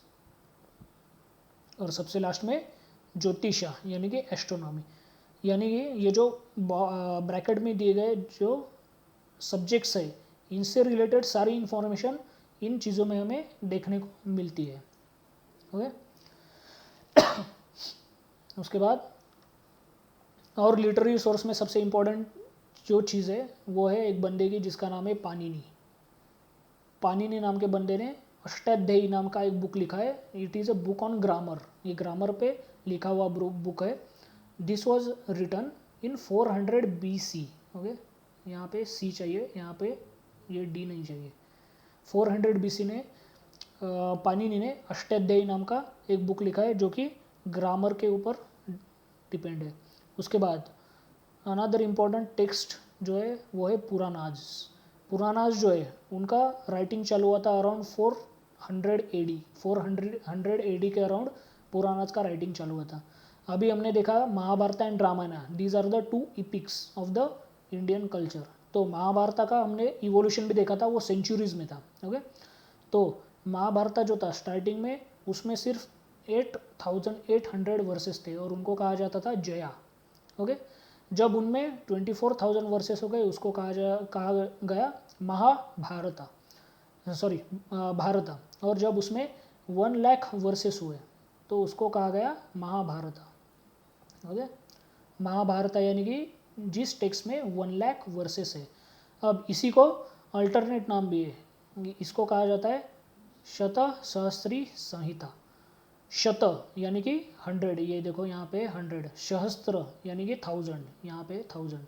और सबसे लास्ट में ज्योतिषा यानी कि एस्ट्रोनॉमी। यानी कि ये जो ब्रैकेट में दिए गए जो सब्जेक्ट्स है इनसे रिलेटेड सारी इंफॉर्मेशन इन चीज़ों में हमें देखने को मिलती है। ओके उसके बाद और लिटरेरी सोर्स में सबसे इम्पोर्टेंट जो चीज़ है वो है एक बंदे की जिसका नाम है पाणिनि। पाणिनि नाम के बंदे ने अष्टाध्यायी नाम का एक बुक लिखा है। It is a book on grammar, ये ग्रामर पे लिखा हुआ बुक है। This was written in 400 BC। Okay, यहाँ पे सी चाहिए, यहाँ पे ये डी नहीं चाहिए। 400 BC ने पाणिनि ने अष्टाध्यायी नाम का एक बुक लिखा है जो कि ग्रामर के ऊपर डिपेंड है। उसके बाद अनदर इम्पॉर्टेंट टेक्स्ट जो है वो है पुरानाज। पुरानाज जो है उनका राइटिंग चालू हुआ था अराउंड 400 AD। 400 AD के अराउंड पुरानाज का राइटिंग चालू हुआ था। अभी हमने देखा Mahabharat and Ramayan, these are the 2 epics of the Indian culture. तो महाभारत का हमने इवोल्यूशन भी देखा था, वो सेंचुरीज में था। ओके, तो महाभारत जो था स्टार्टिंग में उसमें सिर्फ 8800 वर्सेस थे और उनको कहा जाता था जया। ओके, जब उनमें 24,000 वर्सेस हो गए उसको कहा गया महाभारत, सॉरी भारत। और जब उसमें 1 लाख वर्सेस हुए तो उसको कहा गया महाभारत। ओके, महाभारत यानी कि जिस टेक्स्ट में 1 लाख वर्सेस है। अब इसी को अल्टरनेट नाम भी है, इसको कहा जाता है शत सहस्त्री संहिता। शत यानी कि 100, ये देखो यहाँ पे 100, सहस्त्र यानी कि 1000, यहाँ पे 1000,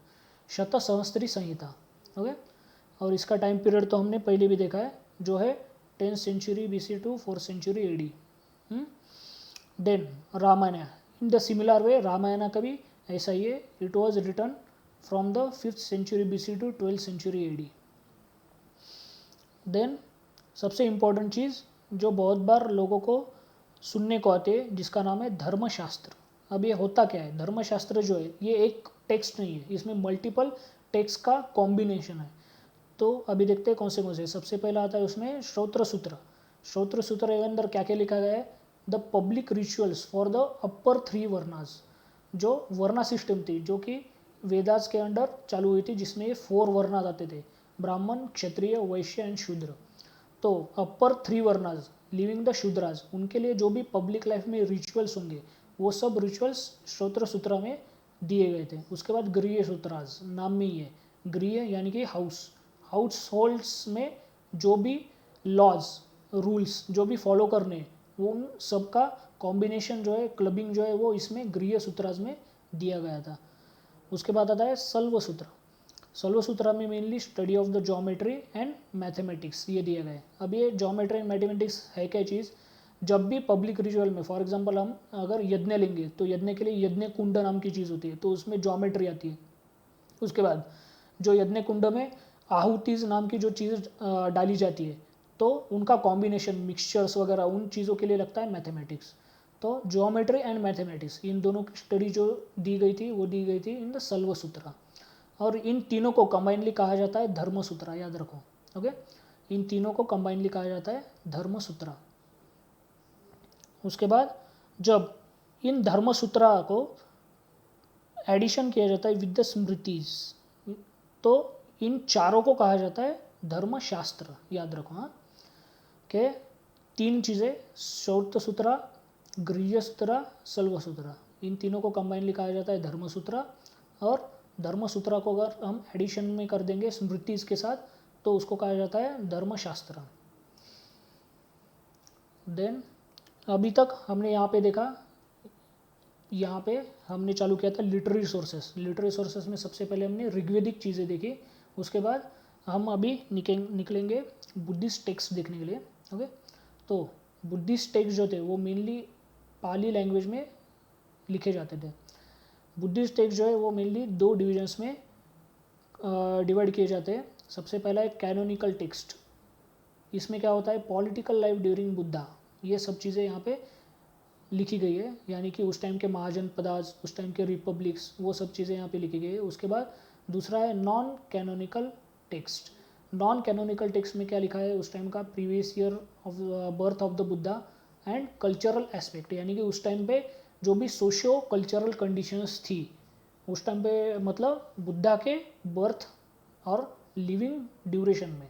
शत सहस्त्री संहिता। ओके, और इसका टाइम पीरियड तो हमने पहले भी देखा है जो है 10th century BC to 4th century AD। Then Ramayan, in the similar way Ramayan का भी ऐसा ही है। It was written from the 5th century BC to 12th century AD। Then सबसे इम्पोर्टेंट चीज़ जो बहुत बार लोगों को सुनने को आते हैं जिसका नाम है धर्मशास्त्र। अब ये होता क्या है, धर्मशास्त्र जो है ये एक टेक्स्ट नहीं है, इसमें मल्टीपल टेक्स्ट का कॉम्बिनेशन है। तो अभी देखते हैं कौन से। सबसे पहला आता है उसमें श्रोत्र सूत्र। श्रोत्र सूत्र के अंदर क्या क्या लिखा गया है, the public rituals for the upper 3 varnas. जो वर्णा सिस्टम थी जो कि वेदास के अंडर चालू हुई थी, जिसमें 4 वर्णास आते थे, ब्राह्मण, क्षत्रिय, वैश्य एंड शूद्र। तो अपर 3 वर्णास लिविंग द शूद्रास, उनके लिए जो भी पब्लिक लाइफ में रिचुअल्स होंगे वो सब रिचुअल्स श्रोत्र सूत्र में दिए गए थे। उसके बाद गृह सूत्रास, नाम में ही है गृह यानी कि हाउस होल्ड्स में जो भी लॉज रूल्स जो भी फॉलो करने वो उन सबका कॉम्बिनेशन जो है, क्लबिंग जो है वो इसमें गृह सूत्रास में दिया गया था। उसके बाद आता है सल्व सूत्र। सल्व सूत्र में mainly study of the geometry and mathematics ये दिया गया है। अब ये ज्योमेट्री एंड मैथमेटिक्स है क्या चीज़, जब भी पब्लिक रिचुअल में फॉर एग्जांपल हम अगर यज्ञ लेंगे तो यज्ञ के लिए यज्ञ कुंड नाम की चीज़ होती है, तो उसमें ज्योमेट्री आती है। उसके बाद जो यज्ञ कुंड में आहुतिज नाम की जो चीज़ डाली जाती है तो उनका कॉम्बिनेशन मिक्सचर्स वगैरह उन चीज़ों के लिए लगता है मैथमेटिक्स। तो ज्योमेट्री एंड मैथमेटिक्स इन दोनों की स्टडी जो दी गई थी वो दी गई थी इन द सल्व सूत्र। और इन तीनों को कंबाइनली कहा जाता है धर्मसूत्र, याद रखो। ओके, इन तीनों को कंबाइनली कहा जाता है धर्मसूत्र। उसके बाद जब इन धर्मसूत्र को एडिशन किया जाता है विद द स्मृतिज तो इन चारों को कहा जाता है धर्मशास्त्र, याद रखो। हाँ, के 3 चीज़ें श्रौत सूत्र, गृह्य सूत्र, सल्व सूत्र, इन तीनों को कंबाइनली कहा जाता है धर्मसूत्र। और धर्मसूत्रा को अगर हम एडिशन में कर देंगे स्मृति के साथ तो उसको कहा जाता है धर्मशास्त्र। देन अभी तक हमने यहाँ पे देखा, यहाँ पे हमने चालू किया था लिटरेरी सोर्सेस। लिटरेरी सोर्सेस में सबसे पहले हमने ऋग्वेदिक चीज़ें देखी, उसके बाद हम अभी निकलेंगे बुद्धिस्ट टेक्स्ट देखने के लिए। ओके, तो बुद्धिस्ट टेक्स्ट जो थे वो मेनली पाली लैंग्वेज में लिखे जाते थे। बुद्धिस्ट टेक्स्ट जो है वो मेनली 2 डिविजन्स में डिवाइड किए जाते हैं। सबसे पहला है कैनोनिकल टेक्स्ट। इसमें क्या होता है, पॉलिटिकल लाइफ ड्यूरिंग बुद्धा, ये सब चीज़ें यहाँ पे लिखी गई है, यानी कि उस टाइम के महाजनपदास, उस टाइम के रिपब्लिक्स, वो सब चीज़ें यहाँ पे लिखी गई है। उसके बाद दूसरा है non canonical text. Non canonical text में क्या लिखा है, उस टाइम का previous year of birth of the Buddha and cultural aspect, यानी कि उस टाइम पे जो भी सोशियो कल्चरल कंडीशंस थी उस टाइम पे, मतलब बुद्धा के बर्थ और लिविंग ड्यूरेशन में,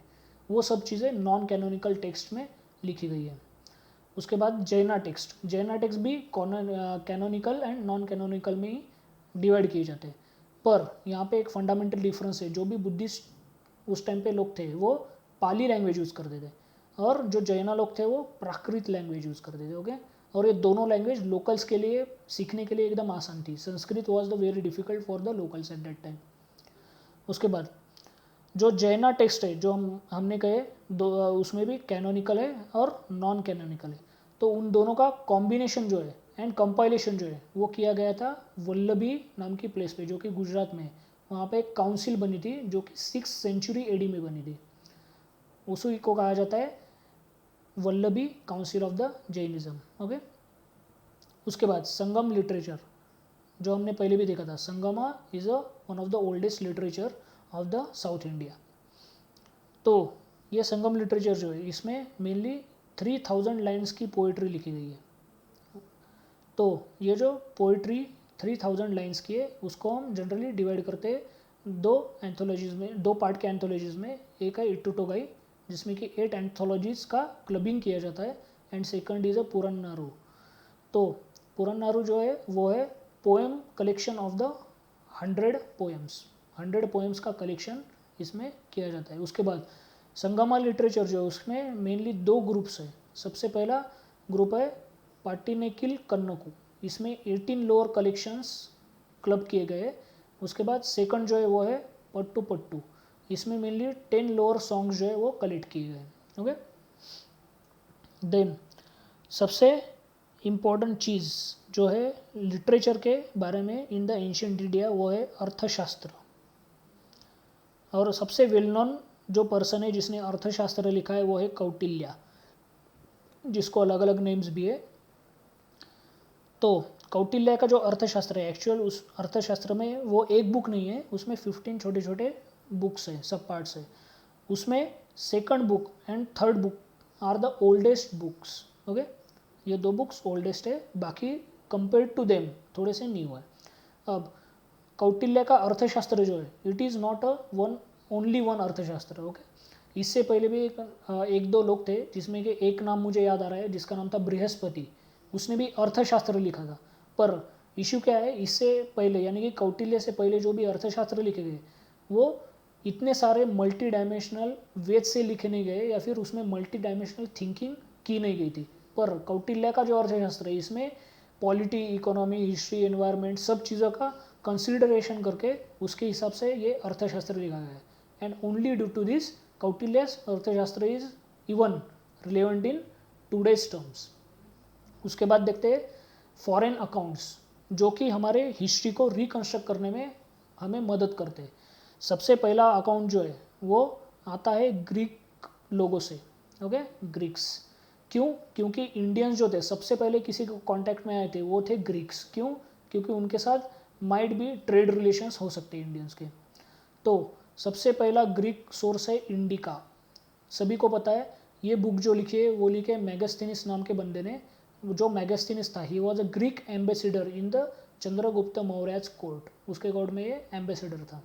वो सब चीज़ें नॉन कैनोनिकल टेक्स्ट में लिखी गई है। उसके बाद जैना टेक्स्ट। जैना टेक्स्ट भी कैनोनिकल एंड नॉन कैनोनिकल में ही डिवाइड किए जाते हैं। पर यहाँ पे एक फंडामेंटल डिफरेंस है, जो भी बुद्धिस्ट उस टाइम पे लोग थे वो पाली लैंग्वेज यूज़ करते थे और जो जैना लोग थे वो प्राकृत लैंग्वेज यूज़ करते थे। ओके, और ये दोनों लैंग्वेज लोकल्स के लिए सीखने के लिए एकदम आसान थी। Sanskrit was the very difficult for the locals eight that time. उसके बाद जो जैना टेक्स्ट है, जो हमने कहे दो, उसमें भी कैनोनिकल है और नॉन कैनोनिकल है। तो उन दोनों का कॉम्बिनेशन जो है एंड कंपाइलेशन जो है वो किया गया था वल्लभी नाम की प्लेस पे, जो कि गुजरात में है। वहाँ पे एक काउंसिल बनी थी जो कि 6th सेंचुरी एडी में बनी थी। उसी को कहा जाता है Vallabhi council of the Jainism. Okay, उसके बाद संगम लिटरेचर, जो हमने पहले भी देखा था। Sangma is one of the oldest literature of the south India. तो ये संगम लिटरेचर जो है इसमें मेनली 3000 लाइन्स की पोइट्री लिखी गई है। तो ये जो पोइट्री 3000 लाइन्स की है उसको हम जनरली डिवाइड करते हैं 2 एंथोलॉजीज़ में, 2 पार्ट के एंथोलॉजीज़ में। एक है इट्टुटोगाई जिसमें कि 8 एंथोलॉजीज़ का क्लबिंग किया जाता है एंड सेकंड इज़ अ पुरन्नारू। तो पुरन्नारू जो है वो है poem collection of the 100 poems, 100 poems का कलेक्शन इसमें किया जाता है। उसके बाद संगमा लिटरेचर जो है उसमें मेनली 2 ग्रुप्स है। सबसे पहला ग्रुप है पाटिनेकिल कन्नकू, इसमें 18 लोअर कलेक्शंस क्लब किए गए। उसके बाद सेकंड जो है वो है पट्टू पट्टू, इसमें मेनली 10 लोअर सॉन्ग्स जो है वो कलेक्ट किए गए। ओके, देन सबसे इम्पोर्टेंट चीज़ जो है लिटरेचर के बारे में इन द एंशिएंट इंडिया वो है अर्थशास्त्र। और सबसे वेल नोन जो पर्सन है जिसने अर्थशास्त्र लिखा है वो है कौटिल्य, जिसको अलग अलग नेम्स भी है। तो कौटिल्य का जो अर्थशास्त्र है, एक्चुअल उस अर्थशास्त्र में वो एक बुक नहीं है, उसमें 15 छोटे छोटे बुक्स है, सब पार्ट्स है। उसमें second book and third book are the oldest books. Okay, ये 2 बुक्स ओल्डेस्ट है, बाकी कंपेयर टू देम थोड़े से न्यू है। अब कौटिल्य का अर्थशास्त्र जो है it is not a only one अर्थशास्त्र। ओके, इससे पहले भी एक 2 लोग थे, जिसमें कि एक नाम मुझे याद आ रहा है जिसका नाम था बृहस्पति, उसने भी अर्थशास्त्र लिखा था। पर इश्यू क्या है, इससे पहले यानी कि कौटिल्य से पहले जो भी अर्थशास्त्र लिखे गए वो इतने सारे मल्टी डायमेंशनल वेद से लिखे नहीं गए या फिर उसमें मल्टी डायमेंशनल थिंकिंग की नहीं गई थी। पर कौटिल्य का जो अर्थशास्त्र है इसमें पॉलिटी, इकोनॉमी, हिस्ट्री, एनवायरनमेंट सब चीज़ों का कंसिडरेशन करके उसके हिसाब से ये अर्थशास्त्र लिखा गया है। And only due to this Kautilya's Arthashastra is even relevant in today's terms. उसके बाद देखते हैं फॉरेन अकाउंट्स, जो कि हमारे हिस्ट्री को रिकंस्ट्रक्ट करने में हमें मदद करते हैं। सबसे पहला अकाउंट जो है वो आता है ग्रीक लोगों से। Okay, Greeks. क्यों? क्योंकि इंडियंस जो थे सबसे पहले किसी को कांटेक्ट में आए थे वो थे ग्रीक्स। क्यों? क्योंकि उनके साथ माइट भी ट्रेड रिलेशंस हो सकते हैं इंडियंस के। तो सबसे पहला ग्रीक सोर्स है इंडिका, सभी को पता है। ये बुक जो लिखी है वो लिखे मैगस्थनीस नाम के बंदे ने। जो मैगस्थनीस था he was a Greek ambassador in the Chandragupta Maurya's court, उसके कोर्ट में ये एम्बेसडर था।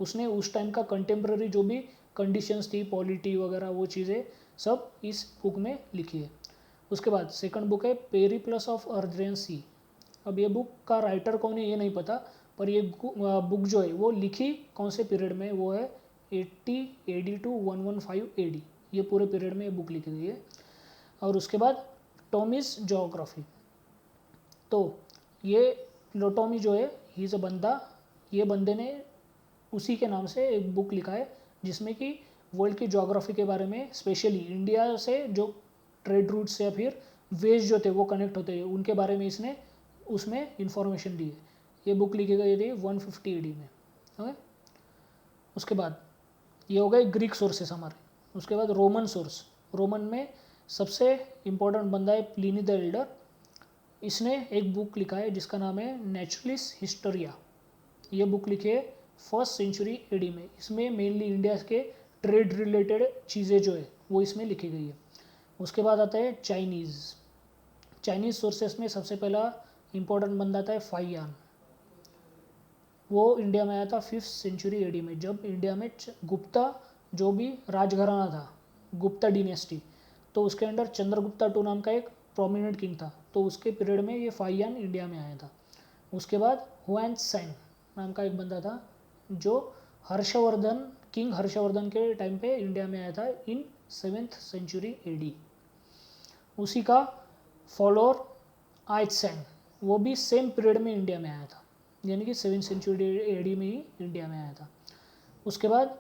उसने उस टाइम का कंटेम्प्रेरी जो भी कंडीशंस थी, पॉलिटी वगैरह, वो चीज़ें सब इस बुक में लिखी है। उसके बाद सेकंड बुक है पेरिप्लस ऑफ अर्द्रियन सी। अब ये बुक का राइटर कौन है ये नहीं पता, पर ये बुक जो है वो लिखी कौन से पीरियड में, वो है 80 AD टू 115 AD, ये पूरे पीरियड में ये बुक लिखी गई है। और उसके बाद टॉमीज जोग्राफी, तो ये टॉमी जो है ही इज़ अ बंदा, ये बंदे ने उसी के नाम से एक बुक लिखा है जिसमें कि वर्ल्ड की जोग्राफी के बारे में, स्पेशली इंडिया से जो ट्रेड रूट्स या फिर वेज जो थे वो कनेक्ट होते हैं उनके बारे में इसने उसमें इंफॉर्मेशन दी है। ये बुक लिखी गई थी 150 AD में। ओके, उसके बाद ये हो गए ग्रीक सोर्सेस हमारे। उसके बाद रोमन सोर्स, रोमन में सबसे इम्पोर्टेंट बंदा है प्लिनी द एल्डर। इसने एक बुक लिखा है जिसका नाम है नेचुरलिस हिस्टोरिया। ये बुक लिखी है 1st सेंचुरी AD में। इसमें मेनली इंडिया के ट्रेड रिलेटेड चीज़ें जो है वो इसमें लिखी गई है। उसके बाद आता है चाइनीज़ सोर्सेस में सबसे पहला इम्पोर्टेंट बंदा आता है फाइयान। वो इंडिया में आया था 5th सेंचुरी AD में, जब इंडिया में गुप्ता जो भी राजघराना था, गुप्ता डिनेस्टी, तो उसके अंडर चंद्रगुप्ता II नाम का एक प्रोमिनेंट किंग था, तो उसके पीरियड में ये फाइयान इंडिया में आया था। उसके बाद हुआन सैंग नाम का एक बंदा था जो किंग हर्षवर्धन के टाइम पे इंडिया में आया था इन 7th सेंचुरी AD। उसी का फॉलोअर आइत्सेंग, वो भी सेम पीरियड में इंडिया में आया था, यानी कि 7th सेंचुरी AD में ही इंडिया में आया था। उसके बाद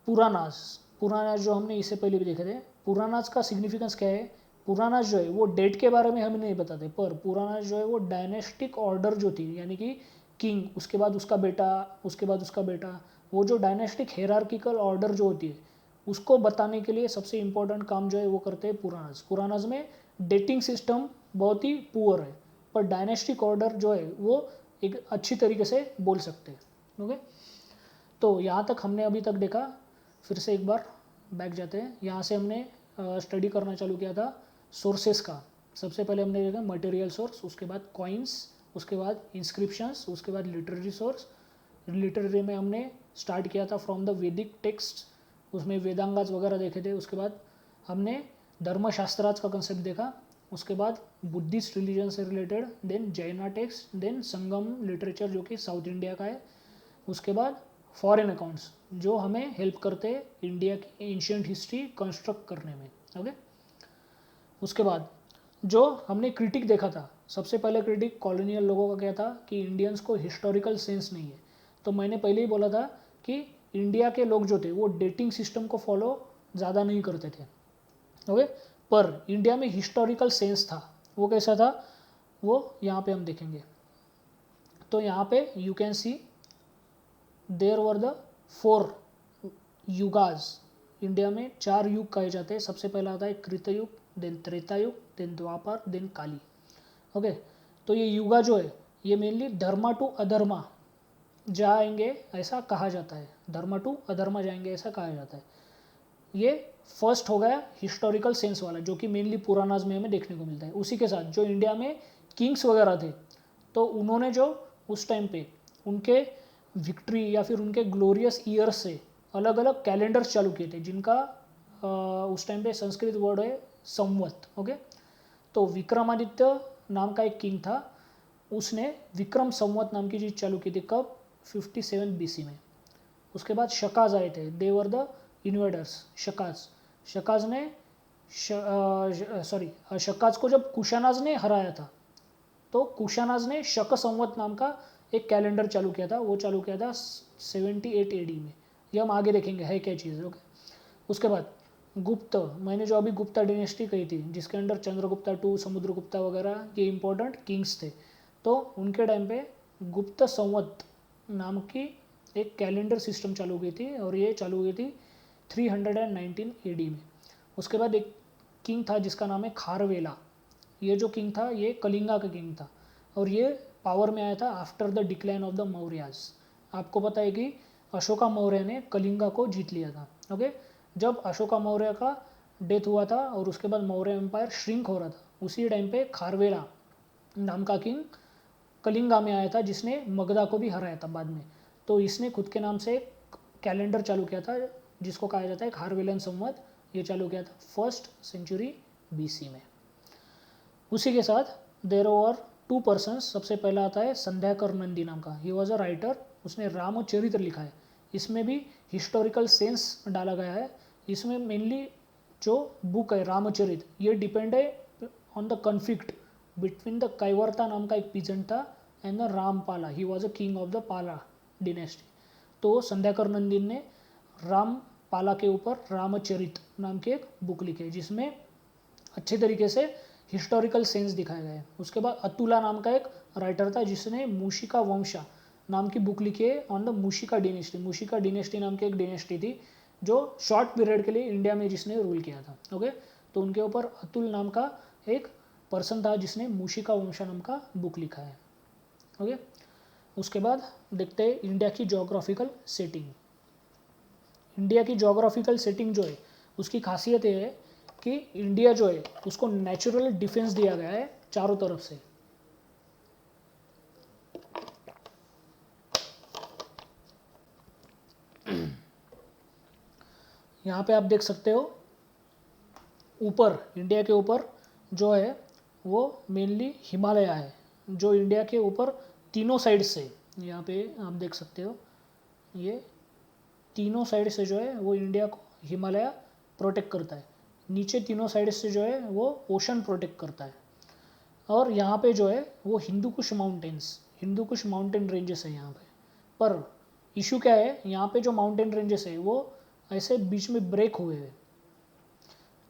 पुरानाज जो हमने इससे पहले भी देखे थे। पुरानाज का सिग्निफिकेंस क्या है, पुरानाज जो है वो डेट के बारे में हमें नहीं बताते, पर पुरानाज जो है वो डायनेस्टिक ऑर्डर जो थी, यानी कि किंग, उसके बाद उसका बेटा, उसके बाद उसका बेटा, वो जो डायनेस्टिक हेरार्किकल ऑर्डर जो होती है उसको बताने के लिए सबसे इम्पोर्टेंट काम जो है वो करते हैं पुरानाज में डेटिंग सिस्टम बहुत ही पुअर है, पर डायनेस्टिक ऑर्डर जो है वो एक अच्छी तरीके से बोल सकते हैं। ओके, तो यहाँ तक हमने अभी तक देखा। फिर से एक बार बैक जाते हैं। यहाँ से हमने स्टडी करना चालू किया था सोर्सेस का। सबसे पहले हमने देखा मटेरियल सोर्स, उसके बाद कॉइन्स, उसके बाद इंस्क्रिप्शंस, उसके बाद लिटरेरी सोर्स। लिटरेरी में हमने स्टार्ट किया था फ्रॉम द वैदिक टेक्स्ट, उसमें वेदांगाज वगैरह देखे थे। उसके बाद हमने धर्मशास्त्राज का कंसेप्ट देखा। उसके बाद बुद्धिस्ट रिलीजन से रिलेटेड, देन जैना टेक्स्ट, देन संगम लिटरेचर जो कि साउथ इंडिया का है। उसके बाद फॉरेन अकाउंट्स जो हमें हेल्प करते हैं इंडिया की एंशिएंट हिस्ट्री कंस्ट्रक्ट करने में। ओके, उसके बाद जो हमने क्रिटिक देखा था, सबसे पहले क्रिटिक कॉलोनियल लोगों का क्या था कि इंडियंस को हिस्टोरिकल सेंस नहीं है। तो मैंने पहले ही बोला था कि इंडिया के लोग जो थे वो डेटिंग सिस्टम को फॉलो ज़्यादा नहीं करते थे। ओके, पर इंडिया में हिस्टोरिकल सेंस था। वो कैसा था वो यहाँ पे हम देखेंगे। तो यहाँ पे you can see there were the 4 yugas. India में 4 युग कहे जाते हैं। सबसे पहला आता है कृतयुग, देन त्रेतायुग, देन द्वापर, देन काली। ओके, तो ये युगा जो है ये मेनली धर्मा टू अधर्मा जाएंगे ऐसा कहा जाता है, धर्मा टू अधर्मा जाएंगे ऐसा कहा जाता है। ये फर्स्ट हो गया हिस्टोरिकल सेंस वाला, जो कि मेनली पुरानाज में हमें देखने को मिलता है। उसी के साथ जो इंडिया में किंग्स वगैरह थे, तो उन्होंने जो उस टाइम पे उनके विक्ट्री या फिर उनके ग्लोरियस ईयर्स से अलग अलग कैलेंडर्स चालू किए थे, जिनका उस टाइम पे संस्कृत वर्ड है संवत। ओके, तो विक्रमादित्य नाम का एक किंग था, उसने विक्रम संवत नाम की चीज़ चालू की थी। कब? 57 BC में। उसके बाद शकाज आए थे, दे वर द इन्वेडर्स। शकाज ने शकाज को जब कुशानाज ने हराया था, तो कुशानाज ने शक संवत नाम का एक कैलेंडर चालू किया था। वो चालू किया था 78 AD में। ये हम आगे देखेंगे है क्या चीज़। ओके, उसके बाद गुप्त, मैंने जो अभी गुप्ता डिनेस्टी कही थी जिसके अंडर चंद्रगुप्ता II, समुद्रगुप्ता वगैरह ये इंपॉर्टेंट किंग्स थे, तो उनके टाइम पे गुप्त संवत नाम की एक कैलेंडर सिस्टम चालू की थी, और ये चालू हुई थी 319 AD में। उसके बाद एक किंग था जिसका नाम है खारवेला। ये जो किंग था ये कलिंगा का किंग था, और ये पावर में आया था after the decline of the Mauryas. आपको पता है कि अशोका मौर्य ने कलिंगा को जीत लिया था। ओके, जब अशोका मौर्य का डेथ हुआ था और उसके बाद मौर्य एम्पायर श्रिंक हो रहा था, उसी टाइम पे खारवेला नाम का किंग कलिंगा में आया था, जिसने मगधा को भी हराया था बाद में। तो इसने खुद के नाम से एक कैलेंडर चालू किया था जिसको कहा जाता है खारवेलन संवत। ये चालू किया था 1st सेंचुरी BC में। उसी के साथ देयर वर 2 पर्सन्स, सबसे पहला आता है संध्याकर नंदी नाम का, ही वॉज अ राइटर, उसने रामचरित्र लिखा है। इसमें भी हिस्टोरिकल सेंस डाला गया है। इसमें मेनली जो बुक है रामचरित, ये डिपेंड है on the conflict between the Kaivarta नाम का एक पीजेंट था and the Rampala, he was a king of the Pala dynasty. तो संध्याकर नंदीन ने रामपाला के ऊपर रामचरित नाम की एक बुक लिखी है जिसमें अच्छे तरीके से हिस्टोरिकल सेंस दिखाया गया है। उसके बाद अतुला नाम का एक राइटर था जिसने मूशिका वंशा नाम की बुक लिखी है on the Mushika dynasty. Mushika dynasty नाम की एक डिनेस्टी थी जो शॉर्ट पीरियड के लिए इंडिया में जिसने रूल किया था। ओके, तो उनके ऊपर अतुल नाम का एक पर्सन था जिसने मूशिका वंशा नाम का बुक लिखा है। ओके, उसके बाद देखते हैं इंडिया की जोग्राफिकल सेटिंग। इंडिया की जोग्राफिकल सेटिंग जो है उसकी खासियत ये है कि इंडिया जो है उसको नेचुरल डिफेंस दिया गया है चारों तरफ से। यहाँ पे आप देख सकते हो ऊपर इंडिया के ऊपर जो है वो मेनली हिमालय है, जो इंडिया के ऊपर तीनों साइड से, यहाँ पे आप देख सकते हो ये तीनों साइड से जो है वो इंडिया को हिमालय प्रोटेक्ट करता है। नीचे तीनों साइड से जो है वो ओशन प्रोटेक्ट करता है। और यहाँ पे जो है वो हिंदू कुश माउंटेन रेंजेस है यहाँ पे। पर इशू क्या है, यहाँ पे जो माउंटेन रेंजेस है वो ऐसे बीच में ब्रेक हुए हैं।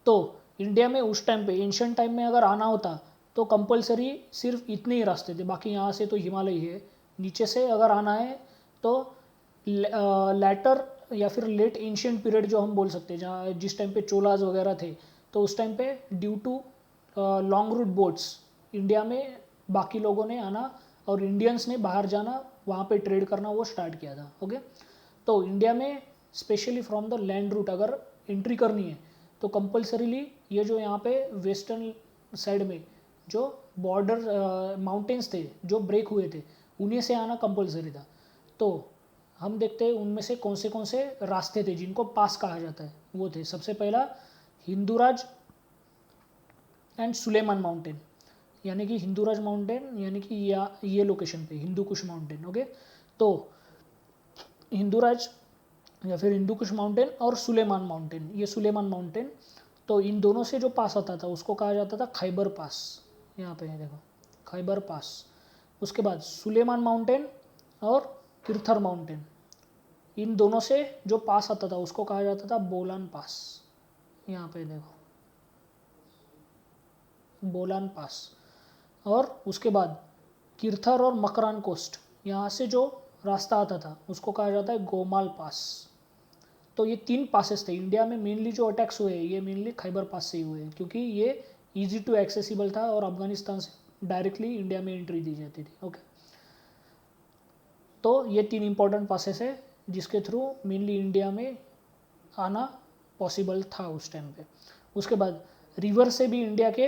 तो इंडिया में उस टाइम पे एंशिएंट टाइम में अगर आना होता तो कंपलसरी सिर्फ इतने ही रास्ते थे, बाकी यहाँ से तो हिमालय ही है। नीचे से अगर आना है तो लैटर या फिर लेट एंशिएंट पीरियड जो हम बोल सकते हैं, जहाँ जिस टाइम पे चोलाज वगैरह थे, तो उस टाइम पे due to long route boats India में बाकी लोगों ने आना और इंडियंस ने बाहर जाना, वहाँ पे ट्रेड करना वो स्टार्ट किया था। ओके, तो इंडिया में specially from the land route अगर एंट्री करनी है तो कंपलसरीली ये जो यहाँ पे वेस्टर्न साइड में जो बॉर्डर माउंटेन्स थे जो ब्रेक हुए थे उन्हीं से आना कंपलसरी था। तो हम देखते हैं उनमें से कौन से रास्ते थे जिनको पास कहा जाता है। वो थे सबसे पहला हिंदूराज एंड सुलेमान माउंटेन, यानी कि हिंदूराज माउंटेन यानी कि ये लोकेशन पे हिंदू कुश माउंटेन। ओके, तो हिंदूराज या फिर हिंदू कुश माउंटेन और सुलेमान माउंटेन, ये सुलेमान माउंटेन, तो इन दोनों से जो पास आता था उसको कहा जाता था खैबर पास। यहाँ पे देखो खैबर पास। उसके बाद सुलेमान माउंटेन और किरथर माउंटेन, इन दोनों से जो पास आता था उसको कहा जाता था बोलान पास। यहाँ पे देखो बोलान पास। और उसके बाद किरथर और मकरान कोस्ट, यहाँ से जो रास्ता आता था उसको कहा जाता है गोमाल पास। तो ये 3 पासेस थे इंडिया में। मेनली जो अटैक्स हुए ये मेनली खैबर पास से ही हुए हैं क्योंकि ये इजी टू एक्सेसिबल था और अफगानिस्तान से डायरेक्टली इंडिया में एंट्री दी जाती थी। ओके, तो ये 3 इंपॉर्टेंट पासेस है जिसके थ्रू मेनली इंडिया में आना पॉसिबल था उस टाइम पे। उसके बाद रिवर से भी इंडिया के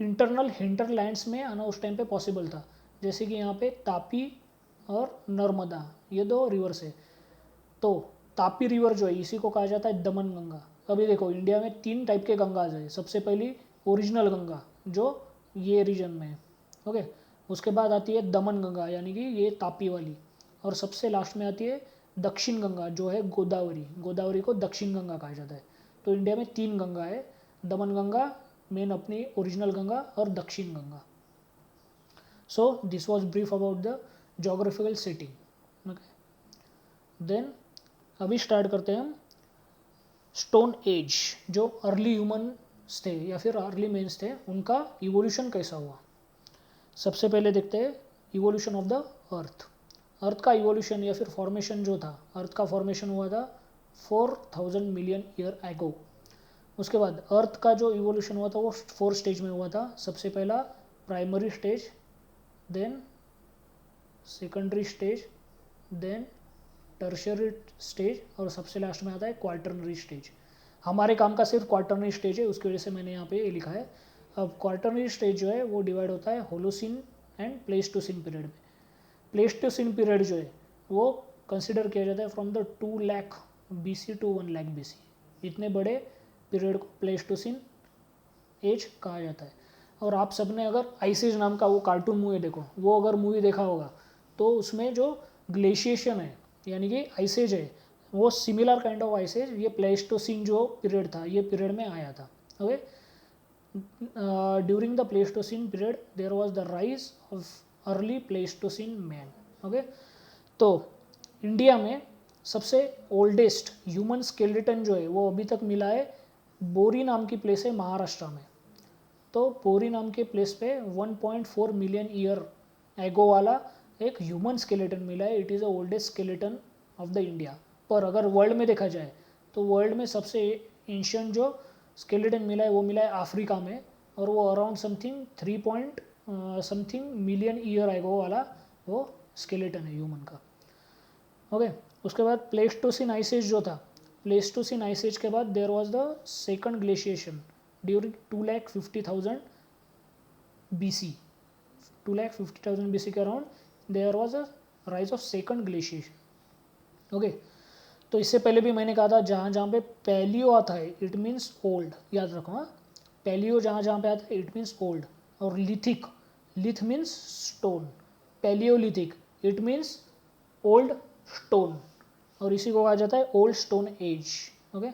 इंटरनल हिंटरलैंड्स में आना उस टाइम पे पॉसिबल था, जैसे कि यहाँ पे तापी और नर्मदा, ये 2 रिवर्स है। तो तापी रिवर जो है इसी को कहा जाता है दमन गंगा। अभी देखो इंडिया में 3 टाइप के गंगाज है। सबसे पहली ओरिजिनल गंगा जो ये रीजन में है। ओके, उसके बाद आती है दमन गंगा यानी कि ये तापी वाली, और सबसे लास्ट में आती है दक्षिण गंगा जो है गोदावरी। गोदावरी को दक्षिण गंगा कहा जाता है। तो इंडिया में 3 गंगा है, दमन गंगा मेन अपनी ओरिजिनल गंगा और Dakshin Ganga. So this was brief about the geographical setting. Okay, then अभी स्टार्ट करते हैं हम स्टोन एज, जो अर्ली ह्यूमन्स थे या फिर अर्ली मेंस थे, उनका इवोल्यूशन कैसा हुआ। सबसे पहले देखते हैं इवोल्यूशन ऑफ द अर्थ। अर्थ का इवोल्यूशन या फिर फॉर्मेशन जो था, अर्थ का फॉर्मेशन हुआ था 4000 मिलियन ईयर एगो। उसके बाद अर्थ का जो इवोल्यूशन हुआ था वो 4 स्टेज में हुआ था। सबसे पहला primary stage, then secondary stage, then tertiary stage और सबसे लास्ट में आता है क्वार्टरनरी स्टेज। हमारे काम का सिर्फ क्वार्टरनरी स्टेज है, उसकी वजह से मैंने यहाँ पे ये लिखा है। अब क्वार्टरनरी स्टेज जो है वो डिवाइड होता है होलोसिन एंड प्लेस्टोसिन पीरियड में। प्लेस्टोसिन पीरियड जो है वो कंसिडर किया जाता है from the 2 lakh BC to 1 lakh BC। इतने बड़े पीरियड को प्लेस्टोसिन एज कहा जाता है। और आप सबने अगर आइस एज नाम का वो कार्टून मूवी देखो, वो अगर मूवी देखा होगा तो उसमें जो ग्लेशिएशन है यानी कि आइस एज है वो similar kind of ice age, ये प्लेस्टोसिन जो पीरियड था ये पीरियड में आया था. Okay, during the Pleistocene period there was the rise of early Pleistocene man. Okay, तो इंडिया में सबसे ओल्डेस्ट ह्यूमन स्केलेटन जो है वो अभी तक मिला है बोरी नाम की प्लेस है महाराष्ट्र में. तो बोरी नाम के प्लेस पे 1.4 मिलियन ईयर एगो वाला एक ह्यूमन स्केलेटन मिला है. It is the oldest skeleton of the India. पर अगर वर्ल्ड में देखा जाए तो वर्ल्ड में सबसे एंशियंट जो स्केलेटन मिला है वो मिला है अफ्रीका में, और वो around something 3 something million year ago वाला वो स्केलेटन है ह्यूमन का. ओके, उसके बाद प्लेस्टोसिन आइस एज जो था, प्लेस्टोसिन आइस एज के बाद there was the second glaciation during 2,50,000 BC. 2,50,000 BC के around there was a rise of second glaciation. Okay, तो इससे पहले भी मैंने कहा था जहाँ जहाँ पे पैलियो आता है इट मीन्स ओल्ड, याद रखो. हाँ, पैलियो जहाँ जहाँ पे आता है इट मीन्स ओल्ड, और lithic, लिथ means stone, Palaeolithic it means old stone, और इसी को कहा जाता है ओल्ड स्टोन एज. ओके,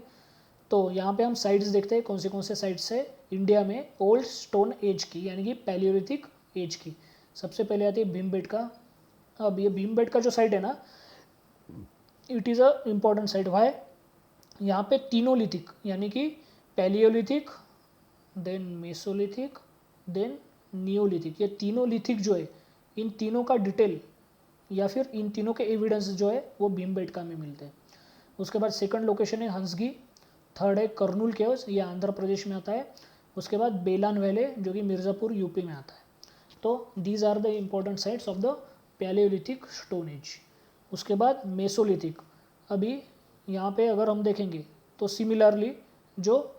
तो यहाँ पे हम साइट्स देखते हैं कौन से साइट्स है इंडिया में ओल्ड स्टोन एज की यानी कि पैलियोलिथिक एज की. सबसे पहले आती है भीमबेटका. अब ये भीमबेटका जो साइट है ना, it is a important site. Why? यहाँ पे तीनों लिथिक यानी कि Palaeolithic, then Mesolithic, then Neolithic, ये तीनों लिथिक जो है इन तीनों का डिटेल या फिर इन तीनों के एविडेंस जो है वो भीमबेटका में मिलते हैं. उसके बाद सेकंड लोकेशन है हंसगी, थर्ड है कर्नूल केव्स, ये आंध्र प्रदेश में आता है. उसके बाद बेलान वैले जो कि मिर्ज़ापुर यूपी में आता है. तो these are the important sites of the Palaeolithic stone age. उसके बाद मेसोलिथिक. अभी यहाँ पे अगर हम देखेंगे तो सिमिलरली जो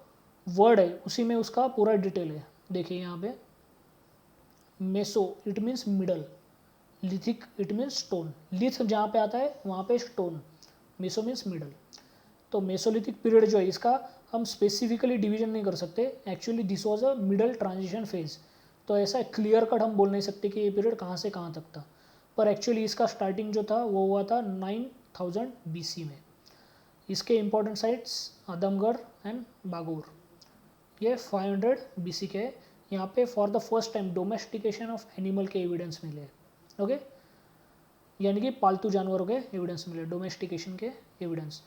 वर्ड है उसी में उसका पूरा डिटेल है. देखिए यहाँ पे meso it means middle, lithic it means stone. Lith जहाँ पे आता है वहाँ पे स्टोन, मेसो मीन्स मिडल. तो मेसोलिथिक पीरियड जो है इसका हम स्पेसिफिकली डिवीजन नहीं कर सकते. Actually this was a middle transition phase. तो ऐसा क्लियर कट हम बोल नहीं सकते कि ये पीरियड कहाँ से कहाँ तक था. पर एक्चुअली इसका स्टार्टिंग जो था वो हुआ था 9,000 BC में. इसके important sites Adamgarh and Bagor, ये 500 BC के. यहाँ पे for the first time domestication of animal के एविडेंस मिले. ओके, यानी कि पालतू जानवरों के एविडेंस मिले, डोमेस्टिकेशन के एविडेंस.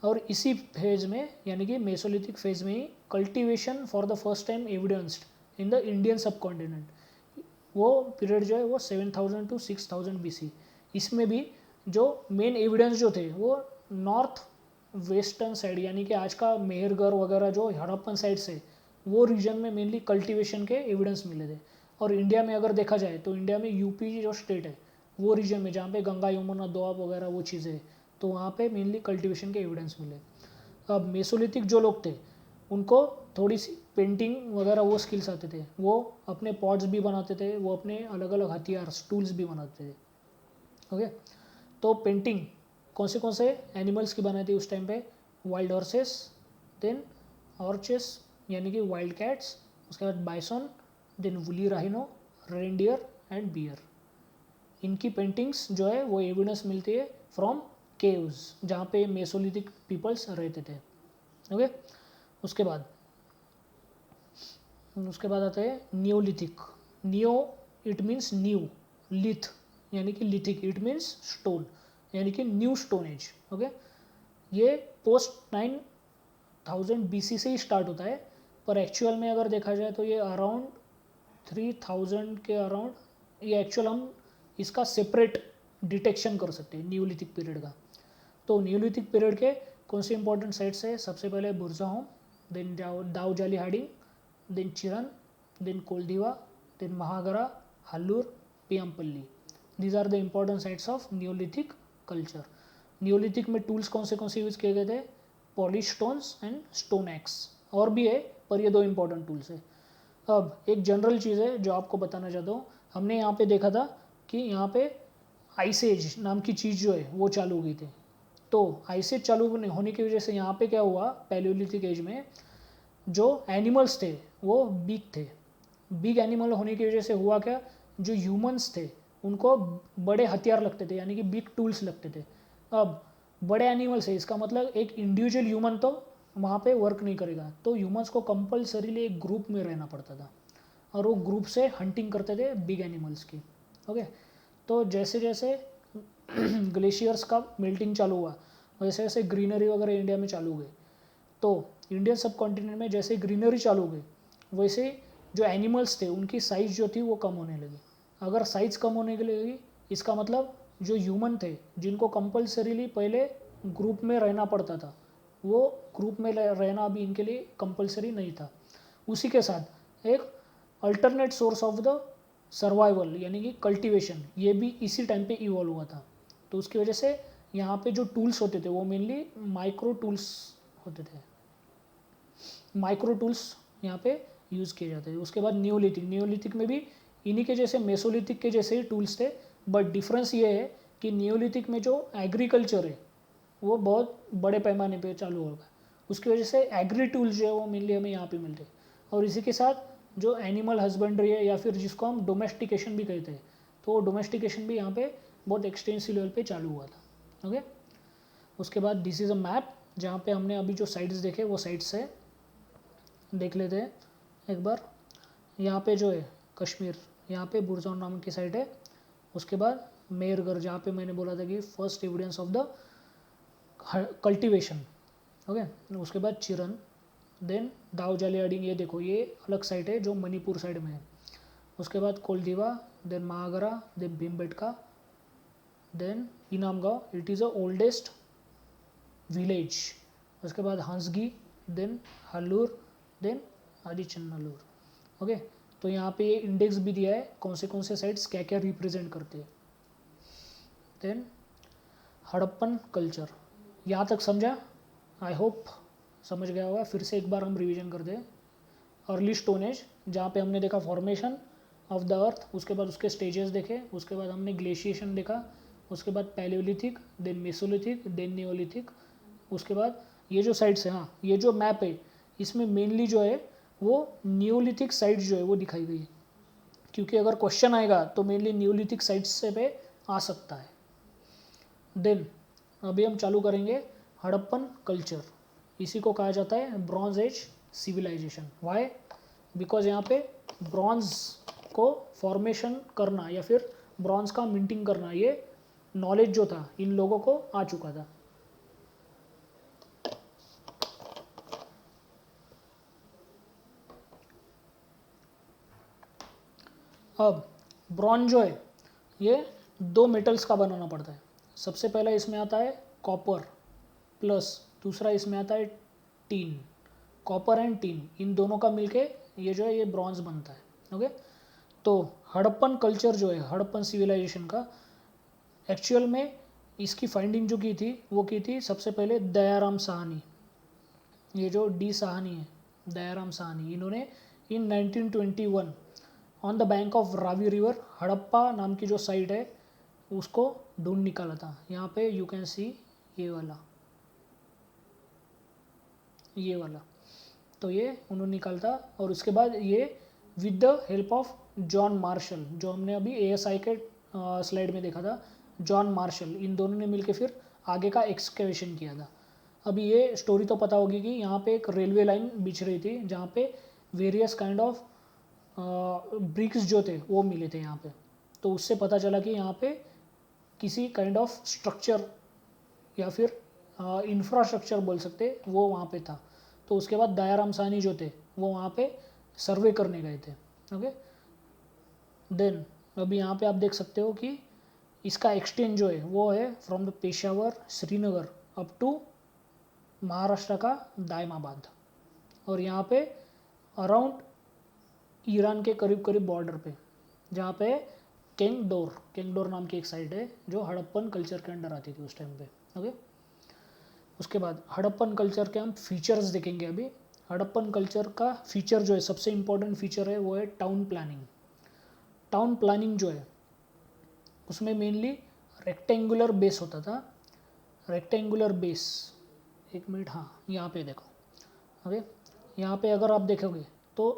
और इसी फेज में यानी कि मेसोलिथिक फेज में ही cultivation for the first time evidenced in the Indian subcontinent. वो पीरियड जो है वो 7,000 to 6,000 BC. इसमें भी जो मेन एविडेंस जो थे वो नॉर्थ वेस्टर्न साइड यानी कि आज का मेहरगढ़ वगैरह जो हड़प्पन साइड से वो रीजन में मेनली कल्टीवेशन के एविडेंस मिले थे. और इंडिया में अगर देखा जाए तो इंडिया में यूपी जो स्टेट है वो रीजन में जहाँ पे गंगा यमुना दोआब वगैरह वो चीज़ें है तो वहाँ पे मेनली कल्टीवेशन के एविडेंस मिले. अब मेसोलिथिक जो लोग थे उनको थोड़ी सी पेंटिंग वगैरह वो स्किल्स आते थे, वो अपने पॉट्स भी बनाते थे, वो अपने अलग अलग हथियार टूल्स भी बनाते थे. ओके, तो पेंटिंग कौन से एनिमल्स की बनाई थी उस टाइम पे? वाइल्ड हॉर्सेस, देन ऑर्चेस यानी कि वाइल्ड कैट्स, उसके बाद bison, then woolly rhino, reindeer and bear. इनकी पेंटिंग्स जो है वो एविडेंस मिलती है फ्रॉम केव्स जहाँ पे मेसोलिथिक पीपल्स रहते थे. ओके, उसके बाद आते हैं neolithic. Neo it means new, lith यानी कि लिथिक इट मीन्स स्टोन यानी कि न्यू स्टोन एज. ओके, ये पोस्ट 9,000 BC से ही स्टार्ट होता है, पर एक्चुअल में अगर देखा जाए तो ये अराउंड 3,000 के अराउंड ये एक्चुअल हम इसका सेपरेट डिटेक्शन कर सकते हैं न्यूलिथिक पीरियड का. तो न्यूलिथिक पीरियड के कौन से इंपॉर्टेंट साइट्स है? सबसे पहले Burzahom, then Daojali Hading, then Chirand, then Koldihwa, then Mahagara, Hallur, Paiyampalli. These are the important sites of neolithic culture. Neolithic में टूल्स कौन से यूज़ किए गए थे? Polish stones and stone axe. और भी है पर ये दो इंपॉर्टेंट टूल्स है. अब एक जनरल चीज़ है जो आपको बताना चाहता हूँ. हमने यहाँ पे देखा था कि यहाँ पे आइस एज नाम की चीज़ जो है वो चालू हो गई थी. तो आइस एज चालू होने की वजह से यहाँ पे क्या हुआ, पैलियोलिथिक एज में जो एनिमल्स थे वो वीक थे. बिग एनिमल होने की वजह से हुआ क्या, जो ह्यूमंस थे उनको बड़े हथियार लगते थे, यानी कि बिग टूल्स लगते थे। अब बड़े एनिमल्स है, इसका मतलब एक इंडिविजुअल ह्यूमन तो वहाँ पे वर्क नहीं करेगा, तो ह्यूमंस को कंपलसरीली एक ग्रुप में रहना पड़ता था और वो ग्रुप से हंटिंग करते थे बिग एनिमल्स की। ओके, तो जैसे जैसे ग्लेशियर्स का मेल्टिंग चालू हुआ वैसे वैसे ग्रीनरी वगैरह इंडिया में चालू हुई। तो इंडियन सब कॉन्टिनेंट में जैसे ग्रीनरी चालू हो गई वैसे जो एनिमल्स थे उनकी साइज़ जो थी वो कम होने लगी। अगर साइज़ कम होने के लगी इसका मतलब जो ह्यूमन थे जिनको कंपलसरीली पहले ग्रुप में रहना पड़ता था वो ग्रुप में रहना अभी इनके लिए कंपलसरी नहीं था। उसी के साथ एक alternate source of the survival यानी कि कल्टीवेशन ये भी इसी टाइम पे इवॉल्व हुआ था। तो उसकी वजह से यहाँ पे जो टूल्स होते थे वो मेनली माइक्रो टूल्स होते थे, माइक्रो टूल्स यहाँ पे यूज़ किए जाते थे। उसके बाद न्यूलिथिक में भी इन्हीं के जैसे मेसोलिथिक के जैसे ही टूल्स थे, बट डिफरेंस ये है कि न्यूलिथिक में जो एग्रीकल्चर है वो बहुत बड़े पैमाने पे चालू होगा, उसकी वजह से एग्री टूल्स जो है वो मेनली हमें यहाँ पे मिलते हैं। और इसी के साथ जो एनिमल हस्बेंड्री है या फिर जिसको हम डोमेस्टिकेशन भी कहते हैं, तो वो डोमेस्टिकेशन भी यहाँ पे बहुत एक्सटेंसिव लेवल पे चालू हुआ था। ओके, उसके बाद दिस इज़ अ मैप जहाँ पे हमने अभी जो साइट्स देखे वो साइट्स है, देख लेते हैं एक बार। यहाँ पे जो है कश्मीर, यहाँ पे बुरजान नाम की साइट है। उसके बाद मेहरगढ़ जहाँ पे मैंने बोला था कि first evidence of the cultivation. Okay, उसके बाद चिरन, देन दाव जालियाडिंग, ये देखो ये अलग साइट है जो मणिपुर साइड में है। उसके बाद कोलदीवा, देन महागरा, देन भीमबेटका, देन इनाम गाँव, it is a oldest village. उसके बाद हंसगी, देन हल्लूर, देन आदिचन्नलूर। ओके, तो यहाँ पे ये इंडेक्स भी दिया है कौन से साइट्स क्या क्या रिप्रेजेंट करते हैं। देन हड़प्पन कल्चर, यहाँ तक समझा? आई होप समझ गया होगा। फिर से एक बार हम रिवीजन करते हैं। अर्ली स्टोन एज जहाँ पे हमने देखा फॉर्मेशन ऑफ द अर्थ, उसके बाद उसके स्टेजेस देखे, उसके बाद हमने ग्लेशिएशन देखा, उसके बाद Palaeolithic, then Mesolithic, then Neolithic. उसके बाद ये जो साइट्स है, हाँ ये जो मैप है इसमें मेनली जो है वो न्यूलिथिक साइट्स जो है वो दिखाई गई है, क्योंकि अगर क्वेश्चन आएगा तो मेनली न्यूलिथिक साइट्स से पे आ सकता है। देन अभी हम चालू करेंगे हड़प्पन कल्चर, इसी को कहा जाता है bronze age civilisation. Why? Because यहाँ पे ब्रॉन्ज को फॉर्मेशन करना या फिर ब्रॉन्ज का मिंटिंग करना ये नॉलेज जो था इन लोगों को आ चुका था। अब ब्रॉन्ज जो है ये दो मेटल्स का बनाना पड़ता है। सबसे पहला इसमें आता है कॉपर प्लस दूसरा इसमें आता है टीन। कॉपर एंड टीन इन दोनों का मिलके ये जो है ये ब्रॉन्ज बनता है। ओके, तो हड़प्पन कल्चर जो है हड़प्पन सिविलाइजेशन का एक्चुअल में इसकी फाइंडिंग जो की थी वो की थी सबसे पहले दयाराम साहनी। ये जो डी साहनी है, दयाराम साहनी, इन्होंने इन 1921 on the bank of Ravi river Harappa नाम की जो साइट है उसको ढूंढ निकाला था। यहाँ पे यू कैन सी ये वाला तो ये उन्होंने निकाला था। और उसके बाद ये with the help of John Marshall, जो हमने अभी ASI के स्लाइड में देखा था, जॉन मार्शल, इन दोनों ने मिलकर फिर आगे का एक्सकेवेशन किया था। अभी ये स्टोरी तो पता होगी कि यहाँ पे एक रेलवे लाइन बिछ रही थी जहाँ पे वेरियस काइंड ऑफ ब्रिक्स जो थे वो मिले थे यहाँ पे। तो उससे पता चला कि यहाँ पे किसी काइंड ऑफ स्ट्रक्चर या फिर इंफ्रास्ट्रक्चर बोल सकते वो वहाँ पे था। तो उसके बाद दयाराम साहनी जो थे वो वहाँ पे सर्वे करने गए थे। ओके, देन अभी यहाँ पे आप देख सकते हो कि इसका एक्सटेंड जो है वो है from the Peshawar Srinagar up to Maharashtra का दायमाबाद, और यहाँ पे अराउंड ईरान के करीब करीब बॉर्डर पे, जहाँ पे केंगडोर नाम की एक साइट है जो हड़प्पन कल्चर के अंडर आती थी उस टाइम पे। ओके, उसके बाद हड़प्पन कल्चर के हम फीचर्स देखेंगे। अभी हड़प्पन कल्चर का फीचर जो है सबसे इम्पोर्टेंट फीचर है वो है टाउन प्लानिंग। टाउन प्लानिंग जो है उसमें मेनली रेक्टेंगुलर बेस होता था। रेक्टेंगुलर बेस, एक मिनट, हाँ यहाँ पे देखो। ओके, यहाँ पे अगर आप देखोगे तो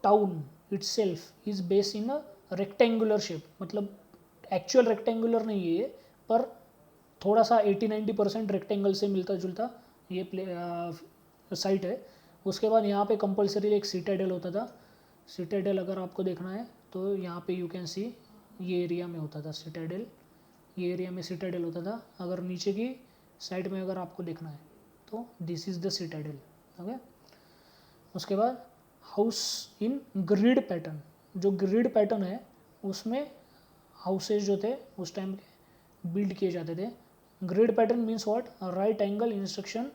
town itself is based in a rectangular shape, मतलब एक्चुअल रेक्टेंगुलर नहीं है ये, पर थोड़ा सा 80-90% रेक्टेंगल से मिलता जुलता ये साइट है। उसके बाद यहाँ पे कंपलसरी एक सिटाडेल होता था। सिटाडेल अगर आपको देखना है तो यहाँ पे यू कैन सी, ये एरिया में होता था सिटाडेल, ये एरिया में सिटाडेल होता था। अगर नीचे की साइड में अगर आपको देखना है तो this is the Citadel. Okay, उसके बाद हाउस इन ग्रिड पैटर्न, जो ग्रिड पैटर्न है उसमें हाउसेज जो थे उस टाइम के बिल्ड किए जाते थे। Grid pattern means what, right angle instruction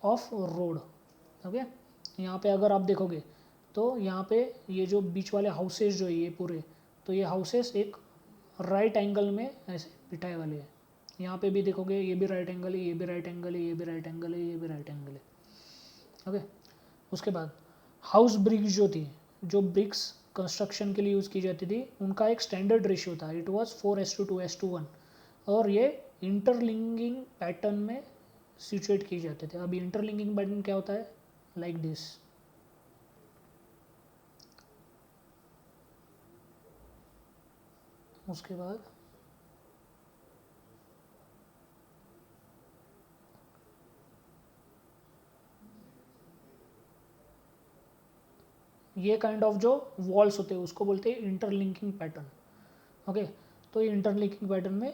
of road. Okay, यहाँ पे अगर आप देखोगे तो यहाँ पे ये जो बीच वाले हाउसेज जो है ये पूरे, तो ये हाउसेस एक राइट एंगल में ऐसे बिठाए वाले हैं। यहाँ पे भी देखोगे ये भी राइट एंगल है, ये भी राइट एंगल है, ये भी राइट एंगल है, ये भी राइट एंगल है। ओके, उसके बाद हाउस ब्रिक्स जो थी, जो ब्रिक्स कंस्ट्रक्शन के लिए यूज़ की जाती थी, उनका एक स्टैंडर्ड रेशियो था, इट वाज 4:2:1, और ये इंटरलिंकिंग पैटर्न में सिचुएट किए जाते थे। अभी इंटरलिंकिंग पैटर्न क्या होता है, लाइक दिस। उसके बाद ये काइंड ऑफ जो वॉल्स होते हैं उसको बोलते हैं इंटरलिंकिंग पैटर्न। ओके, तो ये इंटरलिंकिंग पैटर्न में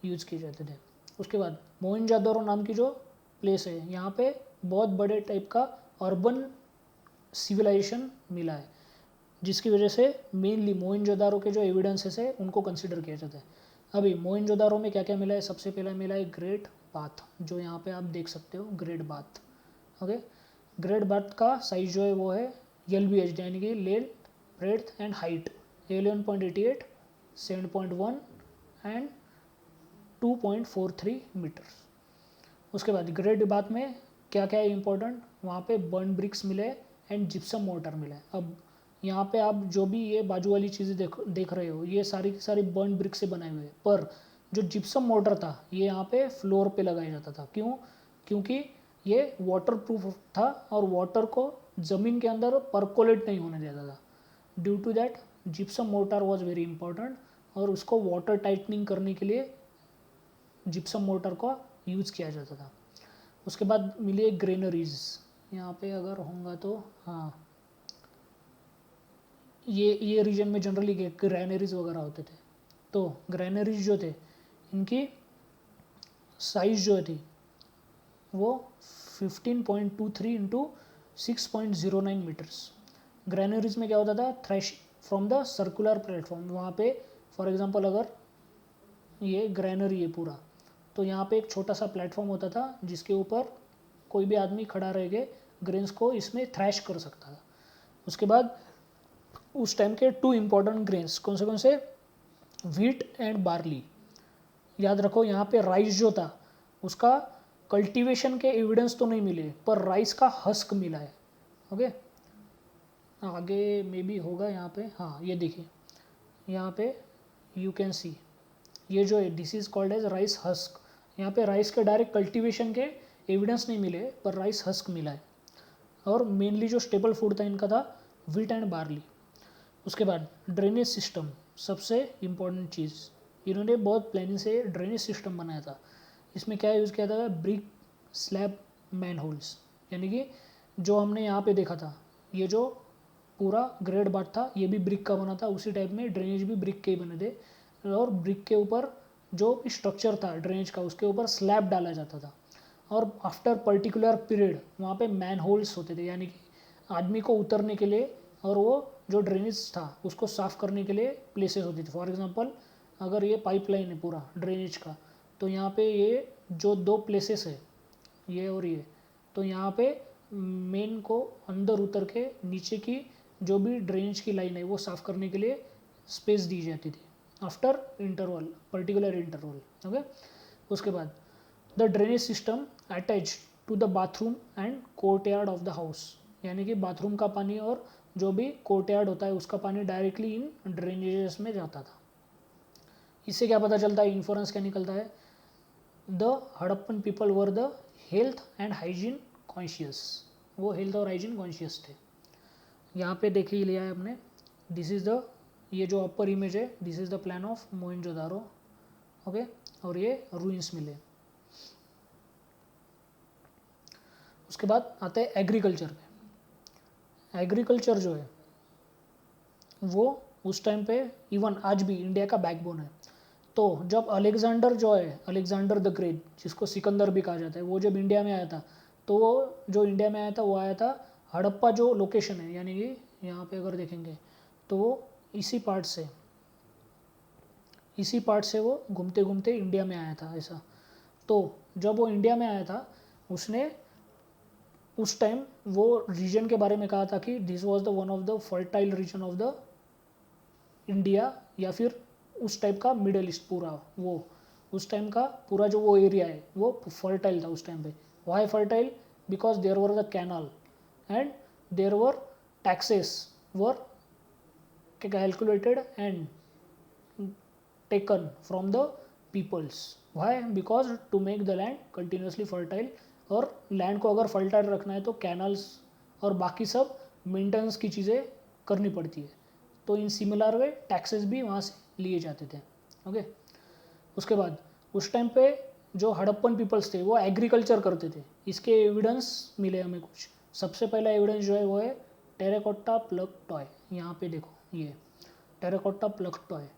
यूज किए जाते थे। उसके बाद मोहनजोदड़ो नाम की जो प्लेस है, यहाँ पे बहुत बड़े टाइप का अर्बन सिविलाइजेशन मिला है, जिसकी वजह से मेनली मोहनजोदड़ो के जो एविडेंसेस है उनको कंसिडर किया जाता है। अभी मोहनजोदड़ो में क्या क्या मिला है, सबसे पहले मिला है ग्रेट बाथ, जो यहाँ पे आप देख सकते हो great bath. Okay, great bath का साइज जो है वो है LBH, यानी कि लेंथ, ब्रेड्थ एंड हाइट 11.88, 7.1 एंड 2.43 मीटर्स। उसके बाद ग्रेट बाथ में क्या क्या है इंपॉर्टेंट, वहाँ पे बर्न ब्रिक्स मिले एंड जिप्सम मोर्टर मिला है। अब यहाँ पे आप जो भी ये बाजू वाली चीज़ें देख रहे हो, ये सारी की सारी बर्न ब्रिक से बनाए हुए हैं, पर जो जिप्सम मोर्टर था ये यहाँ पे फ्लोर पे लगाया जाता था। क्यों, क्योंकि ये वाटर प्रूफ था और वाटर को ज़मीन के अंदर परकोलेट नहीं होने देता था। Due to that gypsum mortar was very important, और उसको वाटर टाइटनिंग करने के लिए जिप्सम मोर्टार का यूज़ किया जाता था। उसके बाद मिली ग्रेनरीज, यहाँ पे अगर होगा तो हाँ, ये रीजन में जनरली ग्रैनरीज वगैरह होते थे। तो ग्रैनरीज जो थे इनकी साइज जो थी वो 15.23 इंटू 6.09 मीटर्स। ग्रैनरीज में क्या होता था, thresh from the circular platform, वहाँ पे फॉर एग्जांपल अगर ये ग्रैनरी है पूरा, तो यहाँ पे एक छोटा सा प्लेटफॉर्म होता था जिसके ऊपर कोई भी आदमी खड़ा रह के ग्रेन्स को इसमें थ्रैश कर सकता था। उसके बाद उस टाइम के 2 इम्पॉर्टेंट ग्रेन्स कौन से, व्हीट एंड बार्ली। याद रखो यहाँ पे राइस जो था उसका कल्टीवेशन के एविडेंस तो नहीं मिले, पर राइस का हस्क मिला है। ओके, आगे मे बी होगा यहाँ पे, हाँ ये देखिए यहाँ पे यू कैन सी, ये जो है this is called as rice husk. यहाँ पे राइस के डायरेक्ट कल्टीवेशन के एविडेंस नहीं मिले, पर राइस हस्क मिला है। और मेनली जो स्टेबल फूड था इनका था व्हीट एंड बार्ली। उसके बाद ड्रेनेज सिस्टम, सबसे इम्पोर्टेंट चीज़, इन्होंने बहुत प्लानिंग से ड्रेनेज सिस्टम बनाया था। इसमें क्या यूज़ किया था, ब्रिक स्लैब मैन होल्स, यानी कि जो हमने यहाँ पे देखा था, ये जो पूरा ग्रेड बाथ था ये भी ब्रिक का बना था, उसी टाइप में ड्रेनेज भी ब्रिक के ही बने थे। और ब्रिक के ऊपर जो स्ट्रक्चर था ड्रेनेज का उसके ऊपर स्लैब डाला जाता था, और आफ्टर पर्टिकुलर पीरियड वहाँ पे मैन होल्स होते थे, यानी कि आदमी को उतरने के लिए और वो जो ड्रेनेज था उसको साफ़ करने के लिए प्लेसेस होती थी। फॉर एग्जांपल अगर ये पाइपलाइन है पूरा ड्रेनेज का, तो यहाँ पे ये जो 2 प्लेसेस है ये और ये, तो यहाँ पे मेन को अंदर उतर के नीचे की जो भी ड्रेनेज की लाइन है वो साफ़ करने के लिए स्पेस दी जाती थी after interval, particular interval. Okay, उसके बाद the drainage system attach to the bathroom and courtyard of the house, यानी कि बाथरूम का पानी और जो भी कोर्टयार्ड होता है उसका पानी डायरेक्टली इन ड्रेनेजेस में जाता था। इससे क्या पता चलता है, इन्फ्लुएंस क्या निकलता है, the Harappan people were the health and hygiene conscious, वो हेल्थ और हाइजीन कॉन्शियस थे। यहाँ पे देख ही लिया है हमने, दिस इज़ द, ये जो अपर इमेज है, this is the plan of Mohenjodaro, okay, और ये रूइंस मिले। उसके बाद आते हैं एग्रीकल्चर पे। एग्रीकल्चर जो है वो उस टाइम पे इवन आज भी इंडिया का बैकबोन है। तो जब अलेक्जेंडर जो है, अलेक्जेंडर द ग्रेट, जिसको सिकंदर भी कहा जाता है, वो जब इंडिया में आया था, तो वो जो इंडिया में आया था वो आया था हड़प्पा जो लोकेशन है, यानी कि यहाँ पे अगर देखेंगे तो वो इसी पार्ट से वो घूमते घूमते इंडिया में आया था ऐसा। तो जब वो इंडिया में आया था, उसने उस टाइम वो रीजन के बारे में कहा था कि this was the one of the fertile reason of the India, या फिर उस टाइप का मिडल ईस्ट पूरा, वो उस टाइम का पूरा जो वो एरिया है वो फर्टाइल था उस टाइम पे। Why fertile? Because there were the canal and there were taxes were calculated and taken from the peoples. Why? Because to make the land continuously fertile, और लैंड को अगर फर्टाइल रखना है तो कैनल्स और बाकी सब मेंटेनेंस की चीज़ें करनी पड़ती है। तो इन सिमिलर वे टैक्सेस भी वहाँ से लिए जाते थे, ओके। उसके बाद उस टाइम पे जो हड़प्पन पीपल्स थे वो एग्रीकल्चर करते थे। इसके एविडेंस मिले हमें कुछ। सबसे पहला एविडेंस जो है वो है टेराकोटा प्लग टॉय। यहाँ पे देखो, ये टेराकोटा प्लग टॉय,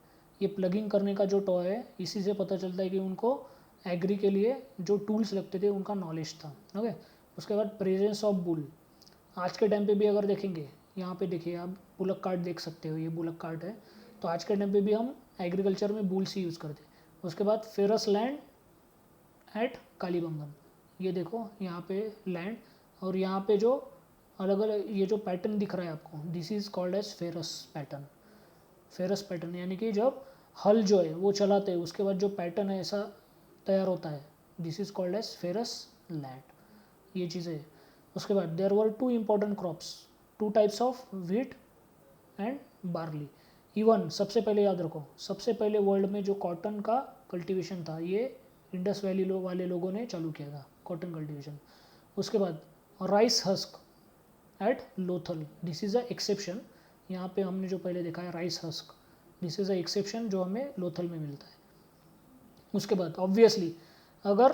ये प्लगिंग करने का जो टॉय है, इसी से पता चलता है कि उनको एग्री के लिए जो टूल्स लगते थे उनका नॉलेज था, ओके। उसके बाद प्रेजेंस ऑफ बुल। आज के टाइम पे भी अगर देखेंगे, यहाँ पे देखिए आप बुलक कार्ट देख सकते हो, ये बुलक कार्ट है। तो आज के टाइम पे भी हम एग्रीकल्चर में बुल्स ही यूज़ करते हैं। उसके बाद फेरस लैंड एट कालीबंगन, ये देखो यहाँ पे लैंड, और यहाँ पे जो अलग अलग ये जो पैटर्न दिख रहा है आपको, this is called as furrows pattern. Furrows pattern यानी कि जब हल जो है वो चलाते हैं उसके बाद जो पैटर्न है ऐसा तैयार होता है, this is called as furrows land, ये चीज़ें। उसके बाद there were two important crops, two types of wheat and barley. Even सबसे पहले याद रखो, सबसे पहले वर्ल्ड में जो कॉटन का कल्टीवेशन था ये इंडस वैली वाले लोगों ने चालू किया था, कॉटन कल्टीवेशन। उसके बाद rice husk at Lothal, this is a exception. यहाँ पे हमने जो पहले देखा है rice husk, this is a exception जो हमें लोथल में मिलता है। उसके बाद ऑब्वियसली अगर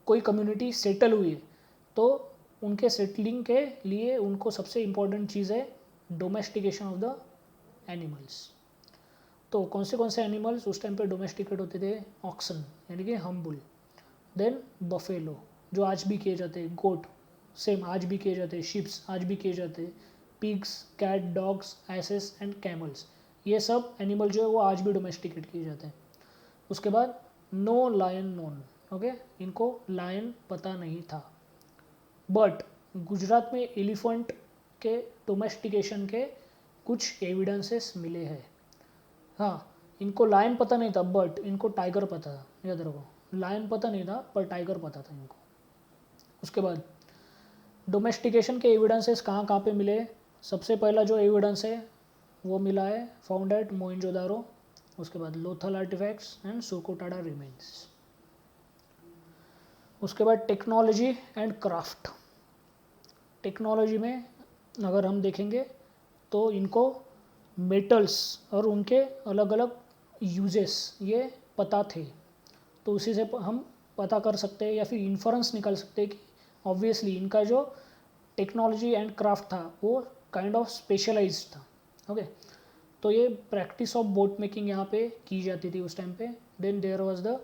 कोई कम्युनिटी सेटल हुई है तो उनके सेटलिंग के लिए उनको सबसे इम्पोर्टेंट चीज़ है डोमेस्टिकेशन ऑफ द एनिमल्स। तो कौन से एनिमल्स उस टाइम पे डोमेस्टिकेट होते थे? ऑक्सन यानी कि हम्बुल, देन बफेलो जो आज भी किए जाते हैं, गोट सेम आज भी किए जाते हैं, शिप्स आज भी किए जाते हैं, pigs, cat, dogs, asses and camels, ये सब एनिमल जो है वो आज भी डोमेस्टिकेट किए जाते हैं। उसके बाद नो लायन नोन, ओके, इनको लायन पता नहीं था। बट गुजरात में एलिफेंट के डोमेस्टिकेशन के कुछ एविडेंसेस मिले हैं। हाँ, इनको लायन पता नहीं था बट इनको टाइगर पता था, याद रखो, लायन पता नहीं था पर टाइगर पता था इनको। उसके बाद डोमेस्टिकेशन के एविडेंसेस कहाँ कहाँ पे मिले? सबसे पहला जो एविडेंस है वो मिला है फाउंड एट मोहनजोदारो। उसके बाद लोथल आर्टिफैक्ट्स एंड सोकोटाडा रिमेन्स। उसके बाद टेक्नोलॉजी एंड क्राफ्ट। टेक्नोलॉजी में अगर हम देखेंगे तो इनको मेटल्स और उनके अलग अलग यूजेस ये पता थे, तो उसी से हम पता कर सकते हैं या फिर इन्फरेंस निकाल सकते हैं कि ऑब्वियसली इनका जो टेक्नोलॉजी एंड क्राफ्ट था वो काइंड ऑफ स्पेशलाइज्ड था, ओके। तो ये प्रैक्टिस ऑफ बोट मेकिंग यहाँ पे की जाती थी उस टाइम पे। Then there was the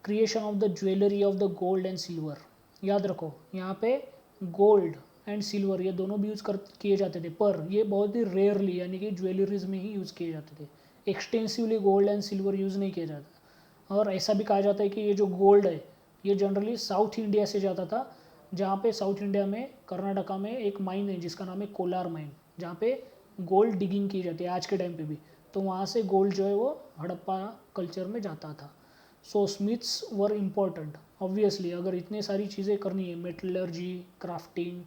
creation of the jewellery of the gold and silver. याद रखो यहाँ पे गोल्ड एंड सिल्वर ये दोनों भी यूज़ किए जाते थे, पर ये बहुत ही रेयरली यानी कि ज्वेलरीज में ही यूज़ किए जाते थे। Extensively gold and silver use नहीं किया जाता। और ऐसा भी कहा जाता है कि ये जो गोल्ड है ये जनरली साउथ इंडिया से जाता था, जहाँ पे साउथ इंडिया में कर्नाटका में एक माइन है जिसका नाम है कोलार माइन, जहाँ पे गोल्ड डिगिंग की जाती है आज के टाइम पे भी। तो वहाँ से गोल्ड जो है वो हड़प्पा कल्चर में जाता था। सो स्मिथ्स वर इम्पॉर्टेंट ऑब्वियसली, अगर इतने सारी चीज़ें करनी है, मेटलर्जी, क्राफ्टिंग,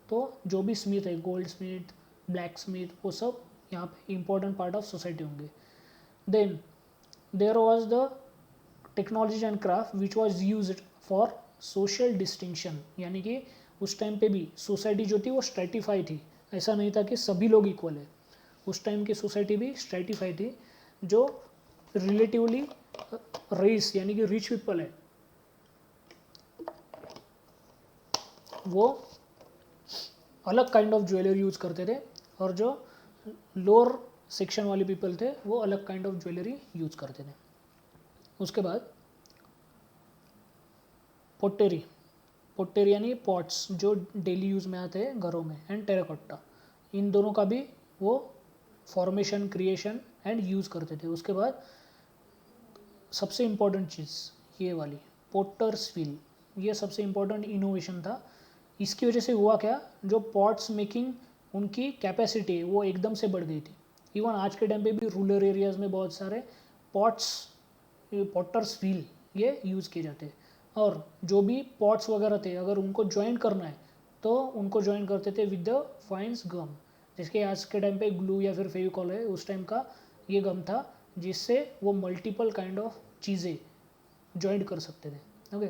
तो जो भी स्मिथ है, गोल्ड स्मिथ, ब्लैक स्मिथ, वो सब यहाँ पे इम्पॉर्टेंट पार्ट ऑफ सोसाइटी होंगे। Then there was the technology and craft which was use for social distinction, यानी कि उस टाइम पे भी सोसाइटी जो थी वो स्ट्रेटिफाई थी, ऐसा नहीं था कि सभी लोग इक्वल है। उस टाइम की सोसाइटी भी स्ट्रेटिफाई थी। जो रिलेटिवली रेस यानी कि रिच पीपल है वो अलग काइंड ऑफ ज्वेलरी यूज़ करते थे, और जो लोअर सेक्शन वाले पीपल थे वो अलग काइंड ऑफ ज्वेलरी यूज़ करते थे। उसके बाद पोटेरी, पोटेरी यानी पॉट्स जो डेली यूज़ में आते हैं घरों में, एंड टेराकोटा, इन दोनों का भी वो फॉर्मेशन, क्रिएशन एंड यूज़ करते थे। उसके बाद सबसे इम्पोर्टेंट चीज़ ये वाली पोटर्स व्हील, ये सबसे इम्पोर्टेंट इनोवेशन था। इसकी वजह से हुआ क्या, जो पॉट्स मेकिंग उनकी कैपेसिटी वो एकदम से बढ़ गई थी। इवन आज के टाइम पे भी रूरल एरियाज़ में बहुत सारे पॉट्स, पॉटर्स व्हील ये यूज़ किए जाते हैं। और जो भी पॉट्स वगैरह थे अगर उनको ज्वाइन करना है तो उनको ज्वाइन करते थे विद द फाइन्स गम, जिसके आज के टाइम पे ग्लू या फिर फेविकॉल है, उस टाइम का ये गम था जिससे वो मल्टीपल काइंड ऑफ चीज़ें ज्वाइंट कर सकते थे। Okay,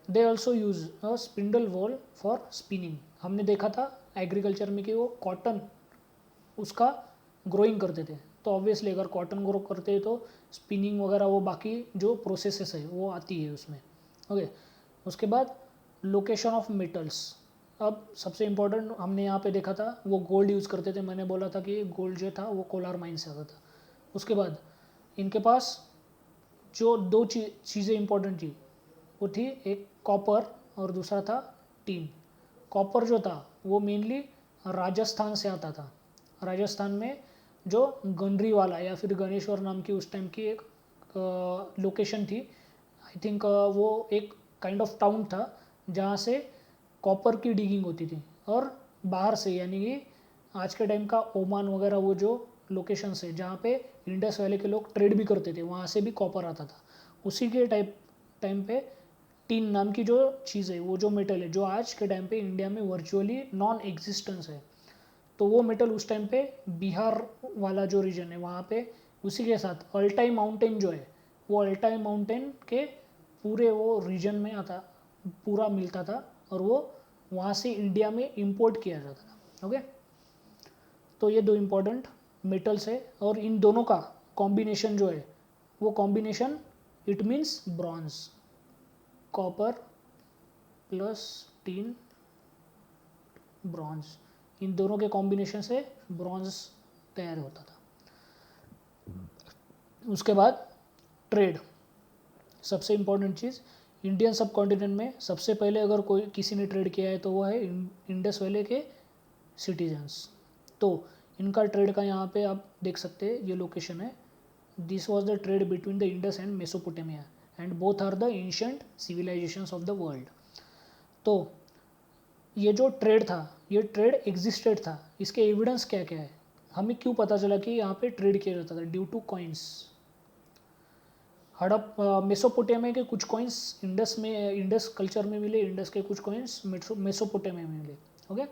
they also use a spindle wall for spinning. हमने देखा था एग्रीकल्चर में कि वो कॉटन उसका ग्रोइंग करते थे, तो ऑब्वियसली अगर कॉटन ग्रो करते हैं तो स्पिनिंग वगैरह वो बाकी जो प्रोसेसेस है वो आती है उसमें। ओके, उसके बाद लोकेशन ऑफ मेटल्स। अब सबसे इम्पोर्टेंट हमने यहाँ पे देखा था वो गोल्ड यूज़ करते थे, मैंने बोला था कि गोल्ड जो था वो कोलार माइन से आता था। उसके बाद इनके पास जो दो चीज़ें इंपॉर्टेंट थी वो थी एक कॉपर और दूसरा था टीन। कॉपर जो था वो मेनली राजस्थान से आता था। राजस्थान में जो गनरी वाला या फिर गणेश्वर नाम की उस टाइम की एक लोकेशन थी, आई थिंक वो एक काइंड ऑफ टाउन था जहाँ से कॉपर की डिगिंग होती थी। और बाहर से यानी कि आज के टाइम का ओमान वगैरह वो जो लोकेशंस है जहाँ पे इंडस वैली के लोग ट्रेड भी करते थे वहाँ से भी कॉपर आता था। उसी के टाइम पे टीन नाम की जो चीज़ है, वो जो मेटल है जो आज के टाइम पे इंडिया में वर्चुअली नॉन एग्जिस्टेंस है, तो वो मेटल उस टाइम पे बिहार वाला जो रीजन है वहाँ पे उसी के साथ अल्टाई माउंटेन जो है वो अल्टाई माउंटेन के पूरे वो रीजन में आता, पूरा मिलता था और वो वहाँ से इंडिया में इंपोर्ट किया जाता था। ओके, तो ये दो इम्पोर्टेंट मेटल्स है और इन दोनों का कॉम्बिनेशन जो है वो combination it means bronze, copper plus tin bronze, इन दोनों के कॉम्बिनेशन से ब्रॉन्ज तैयार होता था। उसके बाद ट्रेड, सबसे इम्पोर्टेंट चीज़ इंडियन सब कॉन्टिनेंट में सबसे पहले अगर कोई किसी ने ट्रेड किया है तो वो है इंडस वैली के सिटीजन्स। तो इनका ट्रेड का यहाँ पे आप देख सकते हैं ये लोकेशन है। This was the trade between the Indus and Mesopotamia and both are the ancient civilisations of the world. तो ये जो ट्रेड था ये ट्रेड एग्जिस्टेड था। इसके एविडेंस क्या क्या है, हमें क्यों पता चला कि यहाँ पे ट्रेड किया जाता था? Due two coins. मेसोपोटामिया के कुछ कॉइन्स इंडस में, इंडस कल्चर में मिले, इंडस के कुछ कॉइन्स मेसोपोटामिया में मिले। ओके,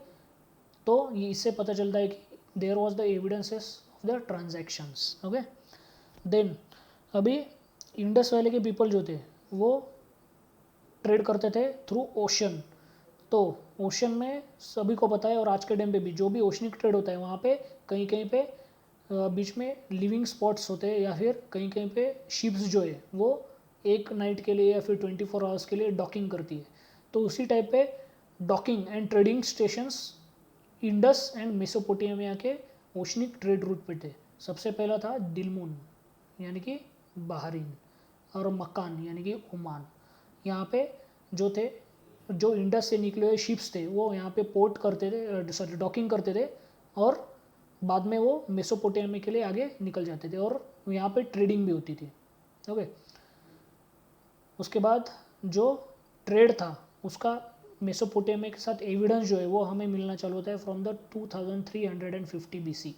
तो ये इससे पता चलता है कि there was the evidences of the transactions. Okay, then अभी इंडस वैली के पीपल जो थे वो ट्रेड करते थे थ्रू ओशन। तो ओशन में सभी को पता है और आज के टाइम पे भी जो भी ओशनिक ट्रेड होता है वहाँ पे कहीं कहीं पे बीच में लिविंग स्पॉट्स होते हैं या फिर कहीं कहीं पे शिप्स जो है वो एक नाइट के लिए या फिर 24 आवर्स के लिए डॉकिंग करती है। तो उसी टाइप पे docking and trading stations Indus and Mesopotamia के ओशनिक ट्रेड रूट पे थे। सबसे पहला था दिलमुन यानी कि बहरीन और मकान यानी कि ओमान। यहाँ पे जो थे, जो इंडस से निकले हुए शिप्स थे वो यहाँ पे पोर्ट करते थे, सॉरी डॉकिंग करते थे और बाद में वो मेसोपोटामिया के लिए आगे निकल जाते थे और यहाँ पे ट्रेडिंग भी होती थी। ओके, उसके बाद जो ट्रेड था उसका मेसोपोटामिया के साथ एविडेंस जो है वो हमें मिलना चालू होता है फ्रॉम द 2350 BC।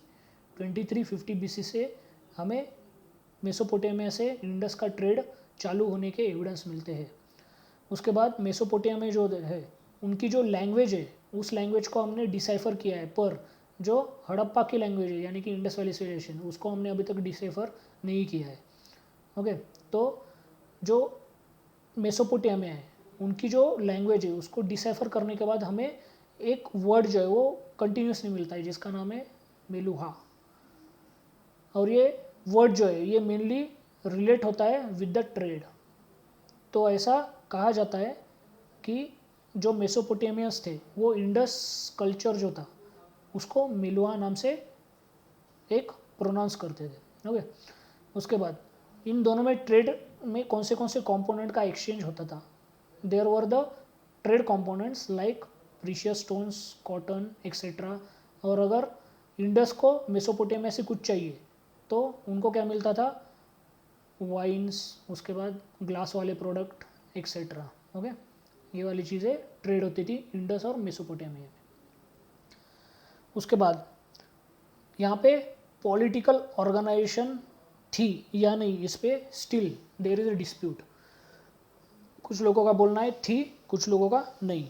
2350 BC से हमें मेसोपोटामिया से इंडस का ट्रेड चालू होने के एविडेंस मिलते हैं। उसके बाद मेसोपोटामिया जो है उनकी जो लैंग्वेज है उस लैंग्वेज को हमने डिसाइफर किया है, पर जो हड़प्पा की लैंग्वेज है यानी कि इंडस वैली सिविलाइजेशन उसको हमने अभी तक डिसाइफर नहीं किया है। ओके, तो जो मेसोपोटामिया है उनकी जो लैंग्वेज है उसको डिसाइफर करने के बाद हमें एक वर्ड जो है वो कंटिन्यूसली मिलता है जिसका नाम है मेलुहा। और ये वर्ड जो है ये मेनली रिलेट होता है विद द ट्रेड। तो ऐसा कहा जाता है कि जो मेसोपोटामियंस थे वो इंडस कल्चर जो था उसको मेलुहा नाम से एक प्रोनाउंस करते थे। ओके, उसके बाद इन दोनों में ट्रेड में कौन से कंपोनेंट का एक्सचेंज होता था। There were the trade components like precious stones, cotton etcetera. और अगर इंडस को मेसोपोटामिया से कुछ चाहिए तो उनको क्या मिलता था, वाइन्स, उसके बाद ग्लास वाले प्रोडक्ट एक्सेट्रा। ओके, ये वाली चीज़ें ट्रेड होती थी इंडस और मेसोपोटामिया में। उसके बाद यहाँ पे पॉलिटिकल ऑर्गेनाइजेशन थी या नहीं, इस पर still there is a dispute. कुछ लोगों का बोलना है थी, कुछ लोगों का नहीं।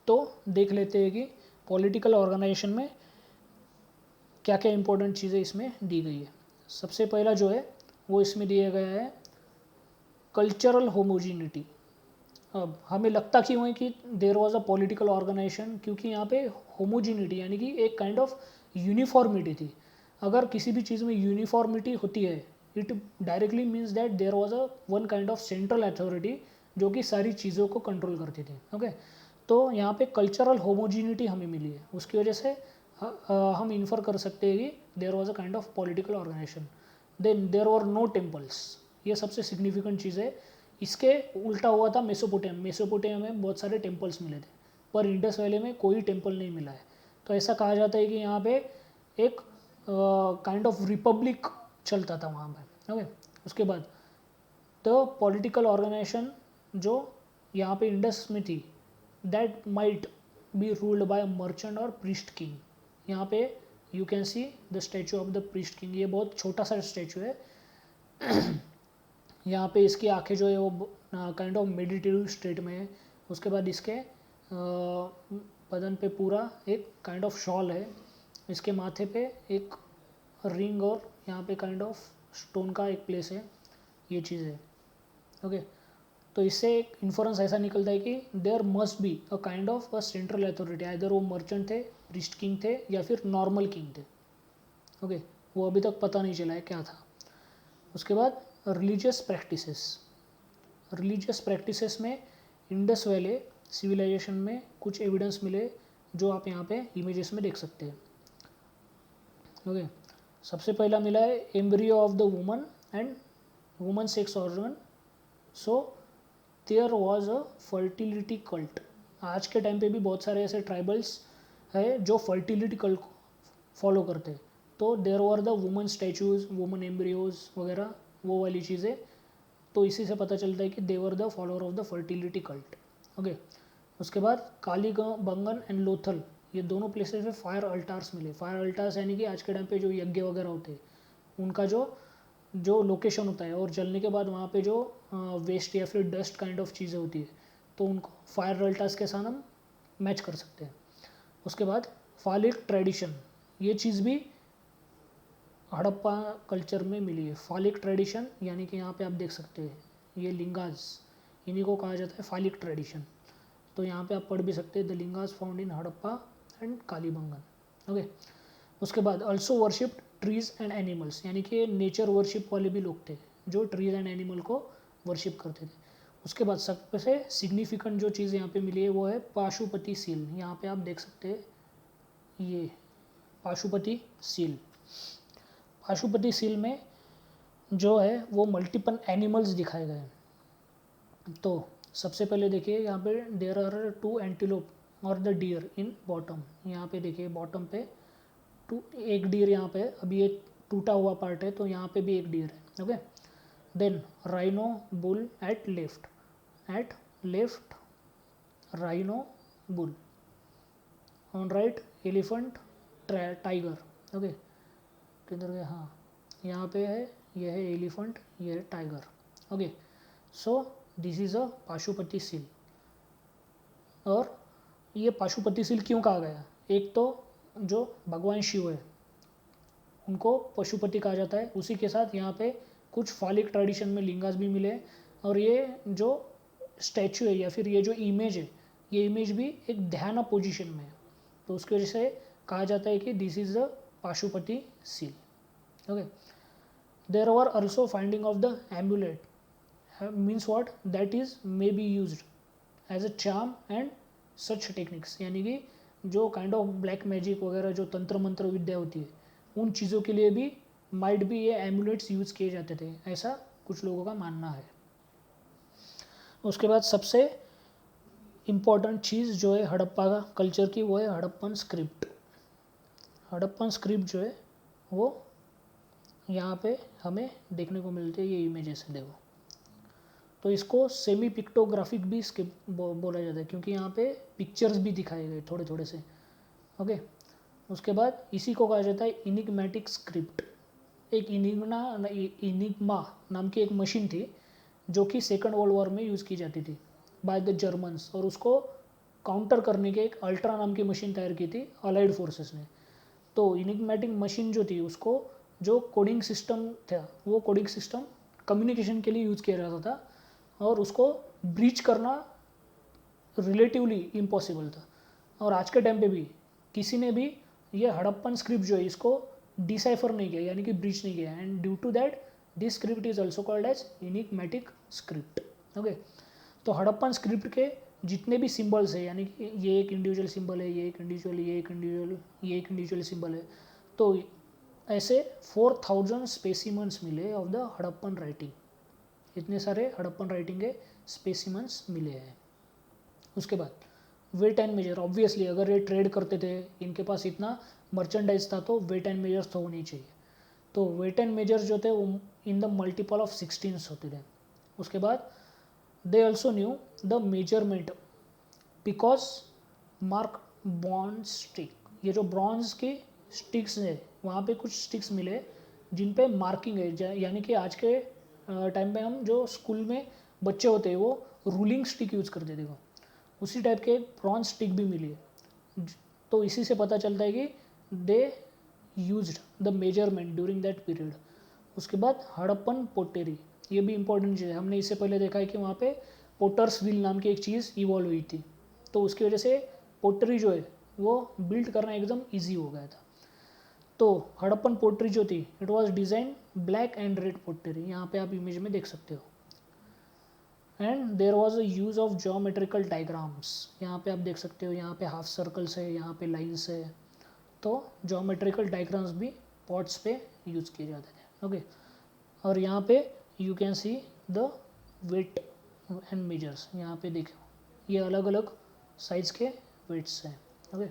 तो देख लेते हैं कि पॉलिटिकल ऑर्गेनाइजेशन में क्या क्या इंपॉर्टेंट चीज़ें इसमें दी गई है। सबसे पहला जो है वो इसमें दिया गया है कल्चरल होमोजिनिटी। अब हमें लगता क्यों है कि there was a political organisation, क्योंकि यहाँ पे होमोजिनिटी यानी कि एक काइंड ऑफ यूनिफॉर्मिटी थी। अगर किसी भी चीज़ में यूनिफॉर्मिटी होती है it directly means that there was a one kind of central authority जो कि सारी चीज़ों को कंट्रोल करती थी। ओके, तो यहाँ पे कल्चरल होमोजिनिटी हमें मिली है, उसकी वजह से हम इन्फर कर सकते हैं कि there was a kind of political organisation. Then there were no temples, ये सबसे सिग्निफिकेंट चीज़ है। इसके उल्टा हुआ था मेसोपोटामिया में बहुत सारे टेम्पल्स मिले थे, पर इंडस वैली में कोई टेम्पल नहीं मिला है। तो ऐसा कहा जाता है कि यहाँ पे एक काइंड ऑफ रिपब्लिक चलता था वहाँ पे। ओके, उसके बाद द पॉलिटिकल ऑर्गेनाइजेशन जो यहाँ पे इंडस में थी that might be ruled by merchant और प्रीस्ट किंग। यहाँ पे you can see the statue of the priest king, ये बहुत छोटा सा स्टैचू है। यहाँ पे इसकी आंखें जो है वो काइंड ऑफ मेडिटेटिव स्टेट में है। उसके बाद इसके बदन पे पूरा एक काइंड ऑफ शॉल है, इसके माथे पे एक रिंग और यहाँ पे काइंड ऑफ स्टोन का एक प्लेस है, ये चीज़ है। ओके, तो इससे एक इन्फ्रेंस ऐसा निकलता है कि there must be a kind of a central authority, either वो मर्चेंट थे, प्रीस्ट किंग थे या फिर नॉर्मल किंग थे। ओके, वो अभी तक पता नहीं चला है क्या था। उसके बाद रिलीजियस प्रैक्टिसेस में इंडस वैली सिविलाइजेशन में कुछ एविडेंस मिले जो आप यहाँ पे इमेजेस में देख सकते हैं। ओके, सबसे पहला मिला है embryo of the woman and woman sex organ, so there was a fertility cult. आज के टाइम पे भी बहुत सारे ऐसे ट्राइबल्स है जो फर्टिलिटी कल्ट फॉलो करते हैं। तो there were the woman statues, woman embryos वगैरह, वो वाली चीज़ें। तो इसी से पता चलता है कि they were the follower of the fertility cult. Okay, उसके बाद कालीबंगन एंड लोथल, ये दोनों प्लेसेस पे फायर अल्टार्स मिले। फायर अल्टार्स यानी कि आज के टाइम पे जो यज्ञ वगैरह होते हैं उनका जो लोकेशन होता है, और जलने के बाद वहाँ पे जो वेस्ट या फिर डस्ट काइंड ऑफ चीज़ें होती है तो उनको फायर अल्टार्स के साथ हम मैच कर सकते हैं। उसके बाद फालिक ट्रेडिशन, ये चीज़ भी हड़प्पा कल्चर में मिली है। फालिक ट्रेडिशन यानी कि यहाँ पे आप देख सकते हैं ये लिंगाज, इन्हीं को कहा जाता है फालिक ट्रेडिशन। तो यहाँ पे आप पढ़ भी सकते हैं the lingas found in Harappa and Kalibangan. Okay, उसके बाद also worshipped trees and animals, यानी कि नेचर वर्शिप वाले भी लोग थे जो ट्रीज एंड एनिमल को वर्शिप करते थे। उसके बाद सबसे सिग्निफिकेंट जो चीज़ यहाँ पे मिली है वो है पाशुपति सील। यहाँ पे आप देख सकते हैं ये पाशुपति सील। पाशुपति सील में जो है वो मल्टीपल एनिमल्स दिखाए गए हैं। तो सबसे पहले देखिए यहाँ पे देयर आर 2 एंटीलोप और द डियर इन बॉटम। यहाँ पे देखिए बॉटम पे एक डियर यहाँ पे, अभी ये टूटा हुआ पार्ट है तो यहाँ पे भी एक डियर है। Okay, then rhino bull at left rhino bull, on right elephant tiger. Okay, किधर गया, हाँ यहाँ पे है, ये है एलिफेंट, ये है tiger. Okay, so this is a Pashupati seal. और ये पाशुपति सील क्यों कहा गया, एक तो जो भगवान शिव है उनको पशुपति कहा जाता है, उसी के साथ यहाँ पे कुछ फालिक ट्रेडिशन में लिंगास भी मिले। और ये जो स्टैचू है या फिर ये जो इमेज है ये इमेज भी एक ध्यान पोजीशन में है, तो उसकी वजह से कहा जाता है कि this is the Pashupati seal. Okay, there were also finding of the amulet means what, that is may be used as a charm and such techniques, यानी कि जो काइंड ऑफ ब्लैक मैजिक वगैरह जो तंत्र मंत्र विद्या होती है उन चीज़ों के लिए भी माइट भी ये एम्बुलेट्स यूज़ किए जाते थे, ऐसा कुछ लोगों का मानना है. उसके बाद सबसे इम्पॉर्टेंट चीज़ जो है हड़प्पा का कल्चर की, वो है हड़प्पन स्क्रिप्ट. हड़प्पन स्क्रिप्ट जो है वो यहाँ पे हमें देखने को मिलती है, ये इमेजेस है देखो. तो इसको सेमी पिक्टोग्राफिक भी स्क्रिप्ट बोला जाता है, क्योंकि यहाँ पे पिक्चर्स भी दिखाए गए थोड़े थोड़े से. ओके, उसके बाद इसी को कहा जाता है इनिग्मेटिक स्क्रिप्ट. एक इनिग्मा नाम की एक मशीन थी जो कि सेकंड वर्ल्ड वॉर में यूज़ की जाती थी बाय द जर्मन्स, और उसको काउंटर करने के एक अल्ट्रा नाम की मशीन तैयार की थी अलाइड फोर्सेस ने. तो इनिग्मेटिक मशीन जो थी उसको जो कोडिंग सिस्टम था वो कोडिंग सिस्टम कम्युनिकेशन के लिए यूज़ किया जाता था, और उसको ब्रीच करना रिलेटिवली इम्पॉसिबल था. और आज के टाइम पे भी किसी ने भी ये हड़प्पन स्क्रिप्ट जो है इसको डिसाइफर नहीं किया, यानी कि ब्रीच नहीं किया, and due to that this script is also called as enigmatic script. Okay, तो हड़प्पन स्क्रिप्ट के जितने भी सिंबल्स है, यानी कि ये एक इंडिविजुअल सिंबल है, ये एक इंडिविजुअल, ये एक इंडिविजुअल, ये एक इंडिविजुअल सिंबल है, तो ऐसे 4000 स्पेसिमन्स मिले ऑफ द हड़प्पन राइटिंग. इतने सारे हड़प्पन राइटिंग के स्पेसिमन्स मिले हैं. उसके बाद वेट एंड मेजर, ऑब्वियसली अगर ये ट्रेड करते थे, इनके पास इतना मर्चेंडाइज था, तो वेट एंड मेजर्स तो होनी चाहिए. तो वेट एंड मेजर्स जो थे वो इन द मल्टीपल ऑफ 16 होते थे. उसके बाद they also new the measurement because mark bond stick. ये जो ब्रॉन्ज की स्टिक्स है वहाँ पे कुछ स्टिक्स मिले जिन पे मार्किंग है, यानी कि आज के टाइम पे हम जो स्कूल में बच्चे होते हैं वो रूलिंग स्टिक यूज़ करते थे, उसी टाइप के ब्रॉन्ज स्टिक भी मिली है. तो इसी से पता चलता है कि they used the measurement during that period. उसके बाद हड़प्पन पोटेरी, ये भी इंपॉर्टेंट चीज़ है. हमने इससे पहले देखा है कि वहाँ पे पोटर्स व्हील नाम की एक चीज़ इवॉल्व हुई थी, तो उसकी वजह से पोटरी जो है वो बिल्ड करना एकदम ईजी हो गया था. तो हड़प्पन पोटरी जो थी it was design black and red pottery, यहाँ पे आप इमेज में देख सकते हो. And there was a use of geometrical diagrams, यहाँ पे आप देख सकते हो, यहाँ पे हाफ सर्कल्स है, यहाँ पे लाइन्स है, तो ज्योमेट्रिकल डायग्राम्स भी पॉट्स पे यूज़ किए जाते थे. ओके, और यहाँ पे you can see the weight and measures, यहाँ पे देखो ये अलग अलग साइज के वेट्स हैं. ओके,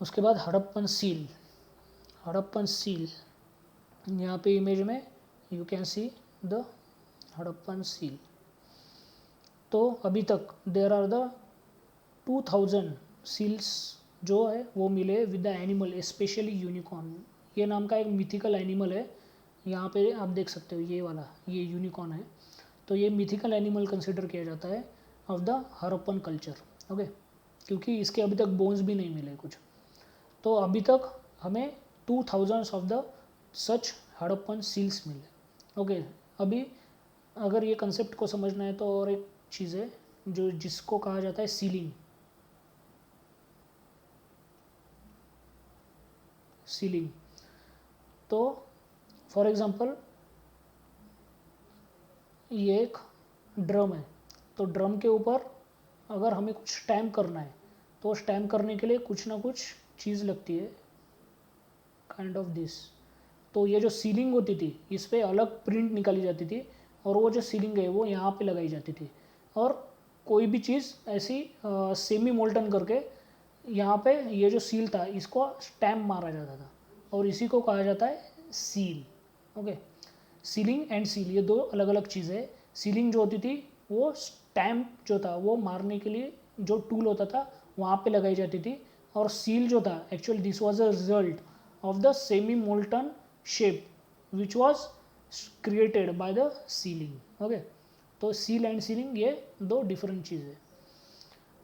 उसके बाद हड़प्पन सील. हड़प्पन सील यहाँ पे इमेज में you can see the Harappan seal. तो अभी तक देर आर द 2000 सील्स जो है वो मिले with the animal, specially unicorn. ये नाम का एक मिथिकल एनिमल है, यहाँ पे आप देख सकते हो ये वाला, ये यूनिकॉर्न है. तो ये मिथिकल एनिमल कंसिडर किया जाता है of the Harappan culture. Okay, क्योंकि इसके अभी तक बोन्स भी नहीं मिले कुछ. तो अभी तक हमें 2000 of the such Harappan seals मिले. ओके, अभी अगर ये कंसेप्ट को समझना है तो और एक चीज़ है जो जिसको कहा जाता है सीलिंग. सीलिंग तो फॉर एग्जांपल ये एक ड्रम है, तो ड्रम के ऊपर अगर हमें कुछ स्टैम्प करना है तो स्टैम्प करने के लिए कुछ ना कुछ चीज़ लगती है, काइंड ऑफ दिस. तो ये जो सीलिंग होती थी इस पर अलग प्रिंट निकाली जाती थी, और वो जो सीलिंग है वो यहाँ पे लगाई जाती थी, और कोई भी चीज़ ऐसी सेमी मोल्टन करके यहाँ पे ये जो सील था इसको स्टैम्प मारा जाता था, और इसी को कहा जाता है seal. Okay, ceiling and seal ये दो अलग अलग चीज़ें है. सीलिंग जो होती थी वो स्टैम्प जो था वो मारने के लिए जो टूल होता था वहाँ पे लगाई जाती थी, और सील जो था actually this was a result of the semi molten shape which was created by the ceiling. Okay, तो सील एंड सीलिंग ये दो डिफरेंट चीज़ है.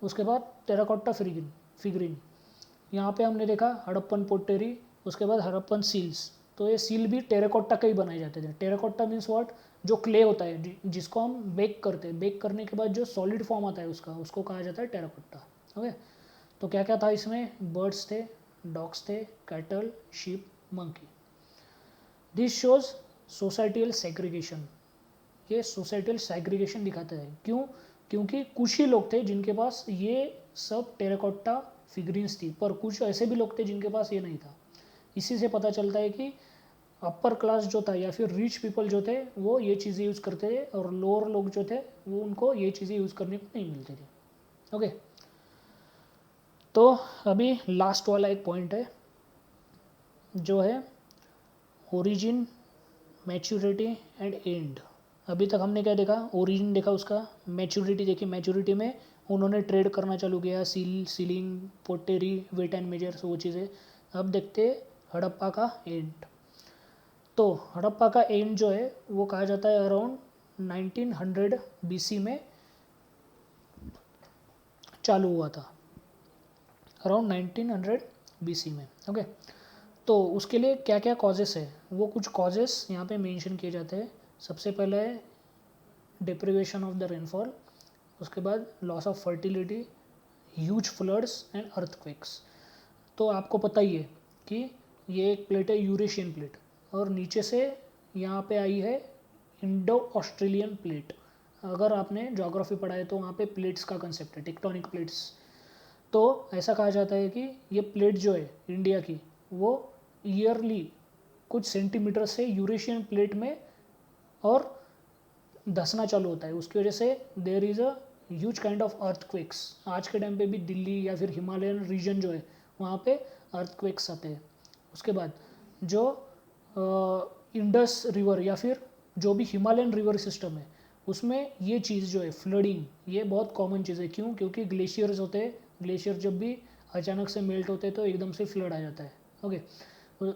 उसके बाद टेराकोटा फिगरिन यहाँ पे हमने देखा हड़प्पन पोटेरी, उसके बाद हड़प्पन सील्स. तो ये सील भी टेराकोटा के ही बनाए जाते थे. टेराकोटा मीन्स व्हाट, जो क्ले होता है जिसको हम बेक करते हैं, बेक करने के बाद जो सॉलिड फॉर्म आता है उसको कहा जाता है टेराकोटा। ओके, तो क्या क्या था इसमें, बर्ड्स थे, डॉग्स थे, cattle, sheep, monkey. This shows societal segregation, ये सोसाइटियल सेग्रीगेशन दिखाता है। क्यों? क्योंकि कुछ ही लोग थे जिनके पास ये सब टेराकोटा फिगरीन्स थी, पर कुछ ऐसे भी लोग थे जिनके पास ये नहीं था। इसी से पता चलता है कि अपर क्लास जो था या फिर रिच पीपल जो थे वो ये चीज़ें यूज़ करते थे, और लोअर लोग जो थे वो उनको ये चीज़ें यूज़ करने को नहीं मिलती थी। ओके, तो अभी लास्ट वाला एक पॉइंट है जो है ओरिजिन, मैच्योरिटी एंड एंड। अभी तक हमने क्या देखा, ओरिजिन देखा उसका, मैच्योरिटी देखी, मैच्योरिटी में उन्होंने ट्रेड करना चालू किया, sealing, pottery, weight and measures, वो चीज़ें। अब देखते हड़प्पा का एंड। तो हड़प्पा का एंड जो है वो कहा जाता है अराउंड 1900 BC में चालू हुआ था, अराउंड 1900 BC में। ओके, तो उसके लिए क्या क्या कॉजेस है, वो कुछ कॉजेस यहाँ पे मेंशन किए जाते हैं। सबसे पहले है डिप्रिवेशन ऑफ द रेनफॉल, उसके बाद loss of fertility, huge floods and earthquakes. तो आपको पता ही है कि ये एक प्लेट है यूरेशियन प्लेट, और नीचे से यहाँ पे आई है इंडो ऑस्ट्रेलियन प्लेट। अगर आपने ज्योग्राफी पढ़ा है तो वहाँ पे प्लेट्स का कंसेप्ट है, टेक्टोनिक प्लेट्स। तो ऐसा कहा जाता है कि ये प्लेट जो है इंडिया की, वो ईयरली कुछ सेंटीमीटर से यूरेशियन प्लेट में और धंसना चालू होता है। उसकी वजह से there is a huge kind of earthquakes. आज के टाइम पे भी दिल्ली या फिर हिमालयन रीजन जो है वहाँ पे अर्थक्वेक्स आते हैं। उसके बाद जो इंडस रिवर या फिर जो भी हिमालयन रिवर सिस्टम है उसमें ये चीज़ जो है फ्लडिंग, ये बहुत कॉमन चीज़ है। क्यों? क्योंकि ग्लेशियर्स होते हैं, ग्लेशियर जब भी अचानक से मेल्ट होते हैं तो एकदम से फ्लड आ जाता है। ओके,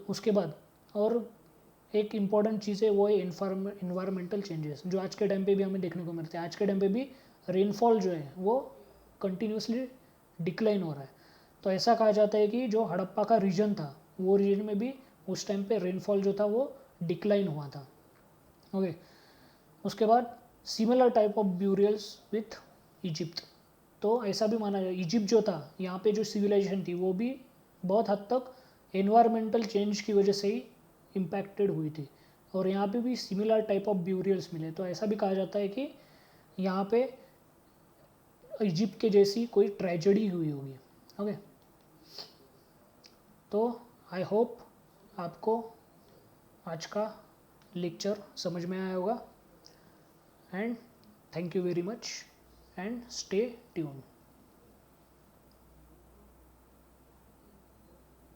उसके बाद और एक इम्पॉर्टेंट चीज़ है वो है इन्वायरमेंटल चेंजेस, जो आज के टाइम पे भी हमें देखने को मिलते हैं। आज के टाइम पे भी रेनफॉल जो है वो कंटिन्यूसली डिक्लाइन हो रहा है। तो ऐसा कहा जाता है कि जो हड़प्पा का रीजन था वो रीजन में भी उस टाइम पे रेनफॉल जो था वो डिक्लाइन हुआ था। ओके, उसके बाद similar type of burials with Egypt. तो ऐसा भी माना जाए इजिप्ट जो था, यहाँ पे जो सिविलाइजेशन थी वो भी बहुत हद तक एनवायरमेंटल चेंज की वजह से ही इम्पैक्टेड हुई थी, और यहाँ पे भी सिमिलर टाइप ऑफ ब्यूरियल्स मिले। तो ऐसा भी कहा जाता है कि यहाँ पे इजिप्ट के जैसी कोई ट्रेजेडी हुई होगी। ओके, तो आई होप आपको आज का लेक्चर समझ में आया होगा, and thank you very much and stay tuned.